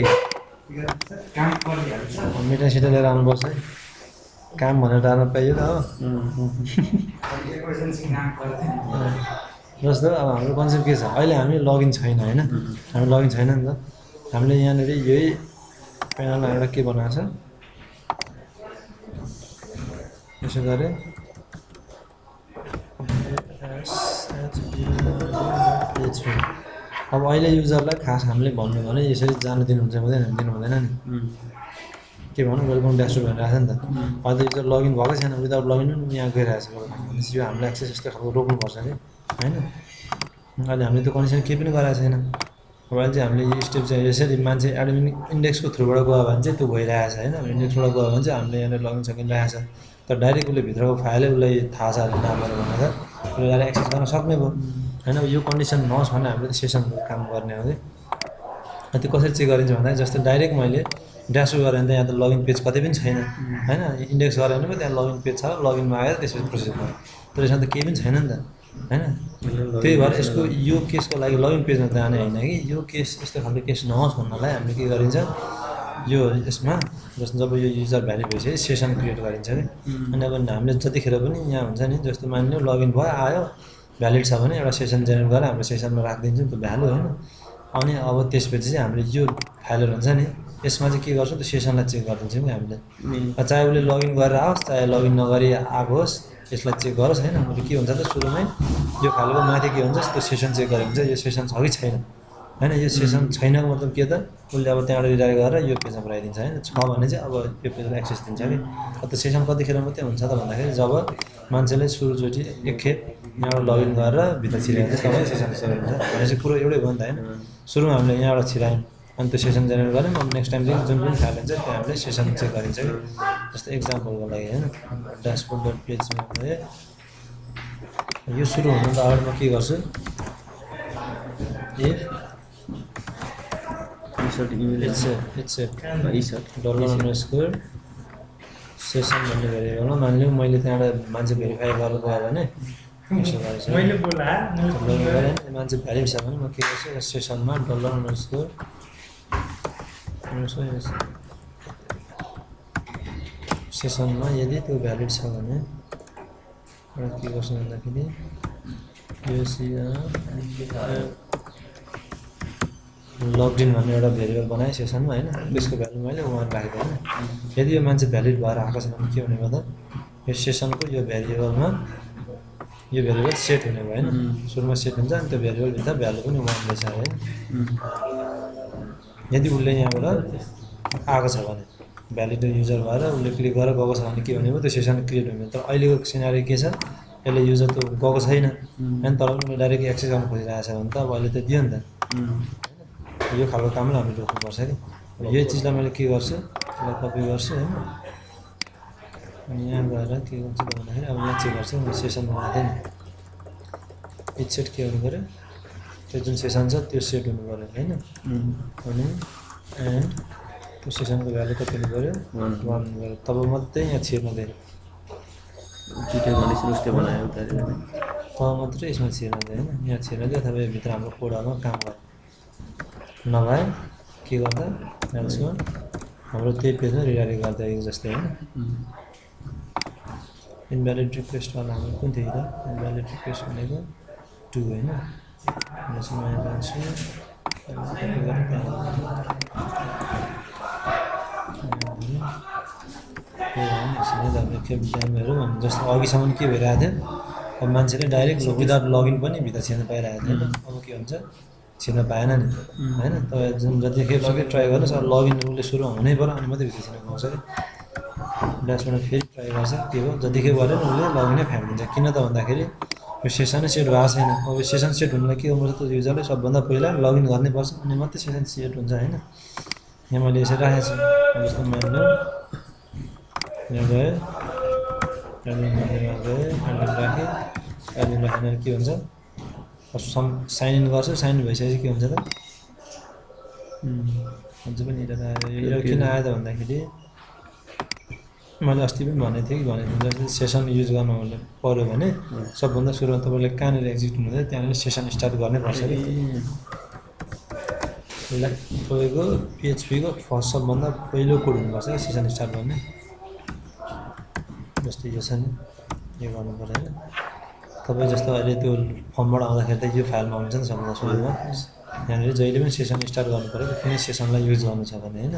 मिठाई सिटाई लिएर आउनुपर्छ है काम भनेर डाल्न पाइयो त हो जस्तो अब हाम्रो कन्सेप्ट के छ अहिले हामी लगइन छैन होइन हामी लगइन छैन नि त हामीले यहाँनिर यही प्यानलमा एउटा के बनाएको छ यसो गरेँ अब अहिले युजरलाई खास हामीले भन्नु भने यसरी जानु दिनुहुन्छ हुँदैन नि के भनौँ वेलकम ड्यासबोर्ड भनेर आएको नि त अहिले त युजर लगइन भएको छैन विदाउट लगइन पनि यहाँ गइरहेको छ भनेपछि यो हामीले एक्सेस यस्तो खालको रोक्नुपर्छ कि होइन अहिले हामीले त्यो कन्डिसन केही पनि गराएको छैन अब अहिले चाहिँ हामीले यो स्टेप चाहिँ यसरी मान्छे एडमिन इन्डेक्सको थ्रुबाट गयो भने चाहिँ त्यो भइरहेको छ होइन इन्डेक्सबाट गयो भने चाहिँ हामीले यहाँनिर लगइन सकिरहेको छ तर डाइरेक्ट उसले भित्रको फाइलै उसलाई थाहा छ नामहरू भनेर उसले डाइरेक्ट एक्सेस गर्न सक्ने भयो होइन यो कन्डिसन नहोस् भने हामीले त सेसनको काम गर्ने हो कि त्यो कसरी चेक गरिन्छ भन्दा जस्तो डाइरेक्ट मैले ड्यासबोर्ड गरेँ भने त यहाँ त लगइन पेज कतै पनि छैन होइन इन्डेक्स गरेँ भने पनि त्यहाँ लगइन पेज छ लगइनमा आएर त्यसपछि प्रोसेस भयो तर यसमा त केही पनि छैन नि त होइन त्यही भएर यसको यो केसको लागि लगइन पेजमा जाने होइन कि यो केस यस्तो खालको केस नहोस् भन्नलाई हामीले के गरिन्छ यो यसमा जस्तो जब यो युजर भ्यालिड भइसक्यो सेसन क्रिएट गरिन्छ कि अनि अब हामीले जतिखेर पनि यहाँ हुन्छ नि जस्तो मानिलियो लगइन भयो आयो भ्यालिड छ भने एउटा सेसन जेनेरेट गरेर हाम्रो सेसनमा राखिदिन्छौँ त्यो भ्यालु होइन अनि अब त्यसपछि चाहिँ हामीले यो फाइलहरू हुन्छ नि यसमा चाहिँ के गर्छौँ त्यो सेसनलाई चेक गरिदिन्छौँ कि हामीले चाहे उसले लगइन गरेर आओस् चाहे लगइन नगरी आएको होस् यसलाई चेक गरोस् होइन अनि के हुन्छ त सुरुमै यो फाइलको माथि के हुन्छ त्यो सेसन चेक गरेको हुन्छ यो सेसन छ कि छैन होइन यो सेसन छैनको मतलब के त उसले अब त्यहाँबाट रिडाइरेक्ट गरेर यो पेजमा पुऱ्याइदिन्छ होइन छ भने चाहिँ अब यो पेजमा एक्सेस दिन्छ कि त्यो सेसन कतिखेर मात्रै हुन्छ त भन्दाखेरि जब मान्छेले सुरुचोटि एकखेप यहाँबाट लगइन गरेर भित्र छिराइन्छ तब सेसन सुरु हुन्छ भनेपछि कुरो एउटै भयो नि त होइन सुरुमा हामीले यहाँबाट छिरायौँ अनि त्यो सेसन जेनेरेट गऱ्यौँ अब नेक्स्ट टाइम चाहिँ जुन पनि फाइल हुन्छ त्यहाँ हामीले सेसन चेक गरिन्छ कि जस्तो इक्जाम्पलको लागि होइन ड्यासबोर्ड.php मा यो सुरु हुनुभन्दा अगाडि म के गर्छु if insert email it's insert $_ session भन्ने भेरिएबलमा मानिलिउँ मैले त्यहाँबाट मान्छे भेरिफाई गर्नु गयो भने यसो गरेछु मैले बोला मान्छे भ्यालिड छ भने म के गर्छु सेसनमा $_ सेसनमा यदि त्यो भ्यालिड छ भने एउटा के गर्छु भन्दाखेरि यो लगइन भन्ने एउटा भेरिएबल बनाएँ सेसनमा होइन त्यसको भ्यालु मैले 1 राखेको होइन यदि यो मान्छे भ्यालिड भएर आएको छ भने के हुने भन्दा यो सेसनको यो भेरिएबलमा यो भेरिएबल सेट हुने भयो होइन सुरुमा सेट हुन्छ अनि त्यो भेरिएबलभित्र भ्यालु पनि 1 रहेछ होइन यदि उसले यहाँबाट आएको छ भने भ्यालिड युजर भएर उसले क्लिक गरेर गएको छ भने के हुने भयो त्यो सेसन क्रिएट हुने तर अहिलेको सिनारी के छ यसले युजर त गएको छैन होइन तर पनि डाइरेक्ट एक्सेस गर्न खोजिरहेको छ भने त अब अहिले त दियो नि त यो खालको कामलाई हामीले रोक्नुपर्छ कि यही चिजलाई मैले के गर्छु यसलाई कपी गर्छु होइन अनि यहाँ गएर के गर्छु भन्दाखेरि अब यहाँ चेक गर्छु सेसन बनाएको थिएँ नि इट सेट के हुनु पऱ्यो त्यो जुन सेसन छ त्यो सेट हुनु पऱ्यो होइन अनि एन्ड त्यो सेसनको भ्यालु कति हुनु पऱ्यो 1 हुनु पऱ्यो तब मात्रै यहाँ छिर्न दिएँ तब मात्रै यसमा छिर्न दिएँ होइन यहाँ छिर्न दियो अथवा यो भित्र हाम्रो कोडमा काम गर्यो नभए के गर्दा एल्समा हाम्रो त्यही पेजमा रिडाइरेक्ट गर्दा एक जस्तै होइन इनभ्यालिड रिक्वेस्टवाला हाम्रो कुन थियो त इनभ्यालिड रिक्वेस्ट भनेको 2 होइन यसमा यहाँ जान्छु हेरौँ भने जस्तो अघिसम्म के भइरहेको थियो अब मान्छेले डाइरेक्ट विदाउट लगइन पनि भित्र छिर्न पाइरहेको थियो अब के हुन्छ छिर्न पाएन नि होइन तपाईँ जुन जतिखेर सबै ट्राई गर्नुहोस् अब लगइन उसले सुरु हुनै पऱ्यो अनि मात्रै भित्र छिर्न पाउँछ कि ड्यासबाट फेरि ट्राई गर्छ के हो जतिखेर गऱ्यो नि उसले लगइनै फ्याँकिदिन्छ किन त भन्दाखेरि यो सेसनै सेट भएको छैन अब सेसन सेट हुनुलाई के गर्नुपर्छ त युजरले सबभन्दा पहिला लगइन गर्नैपर्छ अनि मात्रै सेसन सेट हुन्छ होइन यहाँ मैले यसरी राखेको छु जस्तो मानिलिउँ यहाँ गएँ एडमिन राखेँ एडमिन राखेर के हुन्छ साइन इन गर्छु साइन इन भइसकेपछि के हुन्छ त हुन्छ पनि एरर आयो एरर किन आयो त भन्दाखेरि मैले अस्ति पनि भनेको थिएँ कि भनेको थिएँ सेसन युज गर्नु पऱ्यो भने सबभन्दा सुरुमा तपाईँले कहाँनिर एक्जिट हुँदै त्यहाँनिर सेसन स्टार्ट गर्नै पर्छ कि तपाईँको पिएचपीको फर्स्ट सबभन्दा पहिलो कोड हुनुपर्छ कि सेसन स्टार्ट गर्ने जस्तै यो छ नि यो गर्नु पऱ्यो होइन तपाईँ जस्तो अहिले त्यो फर्मबाट आउँदाखेरि त यो फाइलमा हुन्छ नि सबभन्दा सुरुमा यहाँनिर जहिले पनि सेसन स्टार्ट गर्नु पऱ्यो कुनै सेसनलाई युज गर्नु छ भने होइन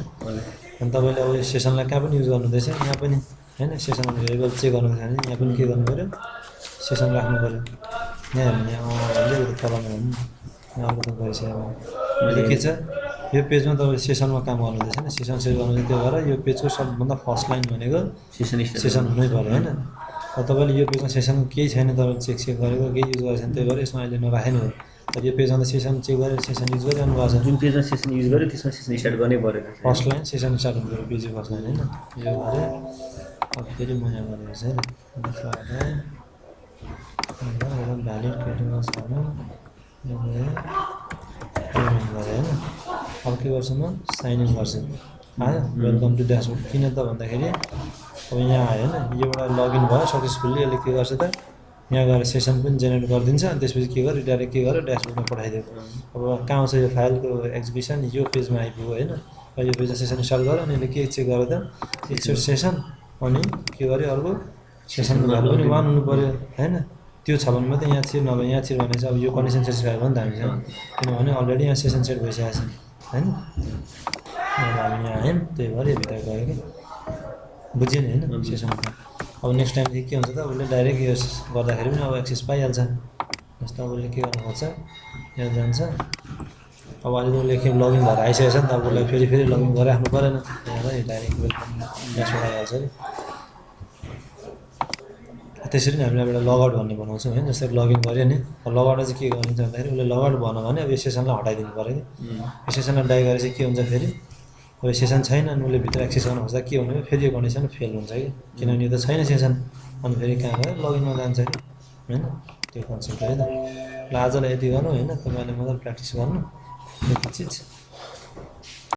अनि तपाईँले अब यो सेसनलाई कहाँ पनि युज गर्नुहुँदैछ यहाँ पनि होइन सेसन भेरिएबल चेक गर्नु छ भने यहाँ पनि के गर्नु पऱ्यो सेसन राख्नु पऱ्यो यहाँ भन्यो तलमा भन्नु यहाँ अर्को त भइसक्यो अहिले के छ यो पेजमा तपाईँ सेसनमा काम गर्नुहुँदैछ नि सेसन सेट गर्नु त्यो भएर यो पेजको सबभन्दा फर्स्ट लाइन भनेको सेसन हुनै पऱ्यो होइन अब तपाईँले यो पेजमा सेसन केही छैन तपाईँले चेक गरेको केही युज गरेको छैन त्यही भएर यसमा अहिले नराखेन हो तर यो पेजमा त सेसन चेक गरेर सेसन युज गरिरहनु भएको छ जुन पेजमा सेसन युज गर्यो त्यसमा सेसन स्टार्ट गर्नै पऱ्यो फर्स्ट लाइन सेसन स्टार्ट हुनु पऱ्यो पेजको फर्स्ट लाइन होइन यो गरेँ अब फेरि म यहाँ गरेको छ नि भ्यालिड क्रिएटिङमा छ भने यो गरेँ होइन अब के गर्छु म साइन इन गर्छु आयो वेलकम टु ड्यासबोर्ड किन त भन्दाखेरि अब यहाँ आयो होइन योबाट लगइन भयो सक्सेसफुल्ली यसले के गर्छ त यहाँ गएर सेसन पनि जेनेरेट गरिदिन्छ अनि त्यसपछि के गर्यो डाइरेक्ट के गर्यो ड्यासबोर्डमा पठाइदियो अब कहाँ आउँछ यो फाइलको एक्जिक्युसन यो पेजमा आइपुग्यो होइन यो पेजमा सेसन स्टार्ट गर्यो अनि यसले के चेक गर्यो त इट्स सेसन अनि के गर्यो अर्को सेसनको भ्यालु पनि 1 हुनु पऱ्यो होइन त्यो छ भने मात्रै यहाँ छिर नभए यहाँ छिर भने चाहिँ अब यो कन्डिसन सेटिस्फाई भयो नि त हामीसँग किनभने अलरेडी यहाँ सेसन सेट भइसकेको छ होइन अब हामी यहाँ आयौँ त्यही भएर यो भित्र गयो कि बुझ्यो नि होइन सेसनको अब नेक्स्ट टाइम चाहिँ के हुन्छ त उसले डाइरेक्ट यो गर्दाखेरि पनि अब एक्सेस पाइहाल्छ जस्तो अब उसले के गर्नु खोज्छ यहाँ जान्छ अब अहिले उसले के लगइन भएर आइसकेको छ नि त अब उसलाई फेरि लगइन गरिराख्नु परेन त्यहाँबाट डाइरेक्ट वेलकम ड्यासबोर्ड आइहाल्छ कि त्यसरी नै हामीले एउटा लगआउट भन्ने बनाउँछौँ होइन जस्तै लगइन गऱ्यो नि लगआउट चाहिँ के गरिन्छ भन्दाखेरि उसले लगआउट भन्यो भने अब यो सेसनलाई हटाइदिनु पऱ्यो कि यो सेसनलाई डाइ गरेर चाहिँ के हुन्छ फेरि अब यो सेसन छैन अनि उसले भित्र एक्सेस गर्नु खोज्दा के हुने फेरि यो कन्डिसन फेल हुन्छ कि किनभने यो त छैन सेसन अनि फेरि कहाँ गयो लगइनमा जान्छ कि होइन त्यो कन्सेप्ट होइन। ल आजलाई यति गर्नु होइन, तपाईँले मजाले प्र्याक्टिस गर्नु यति चिज।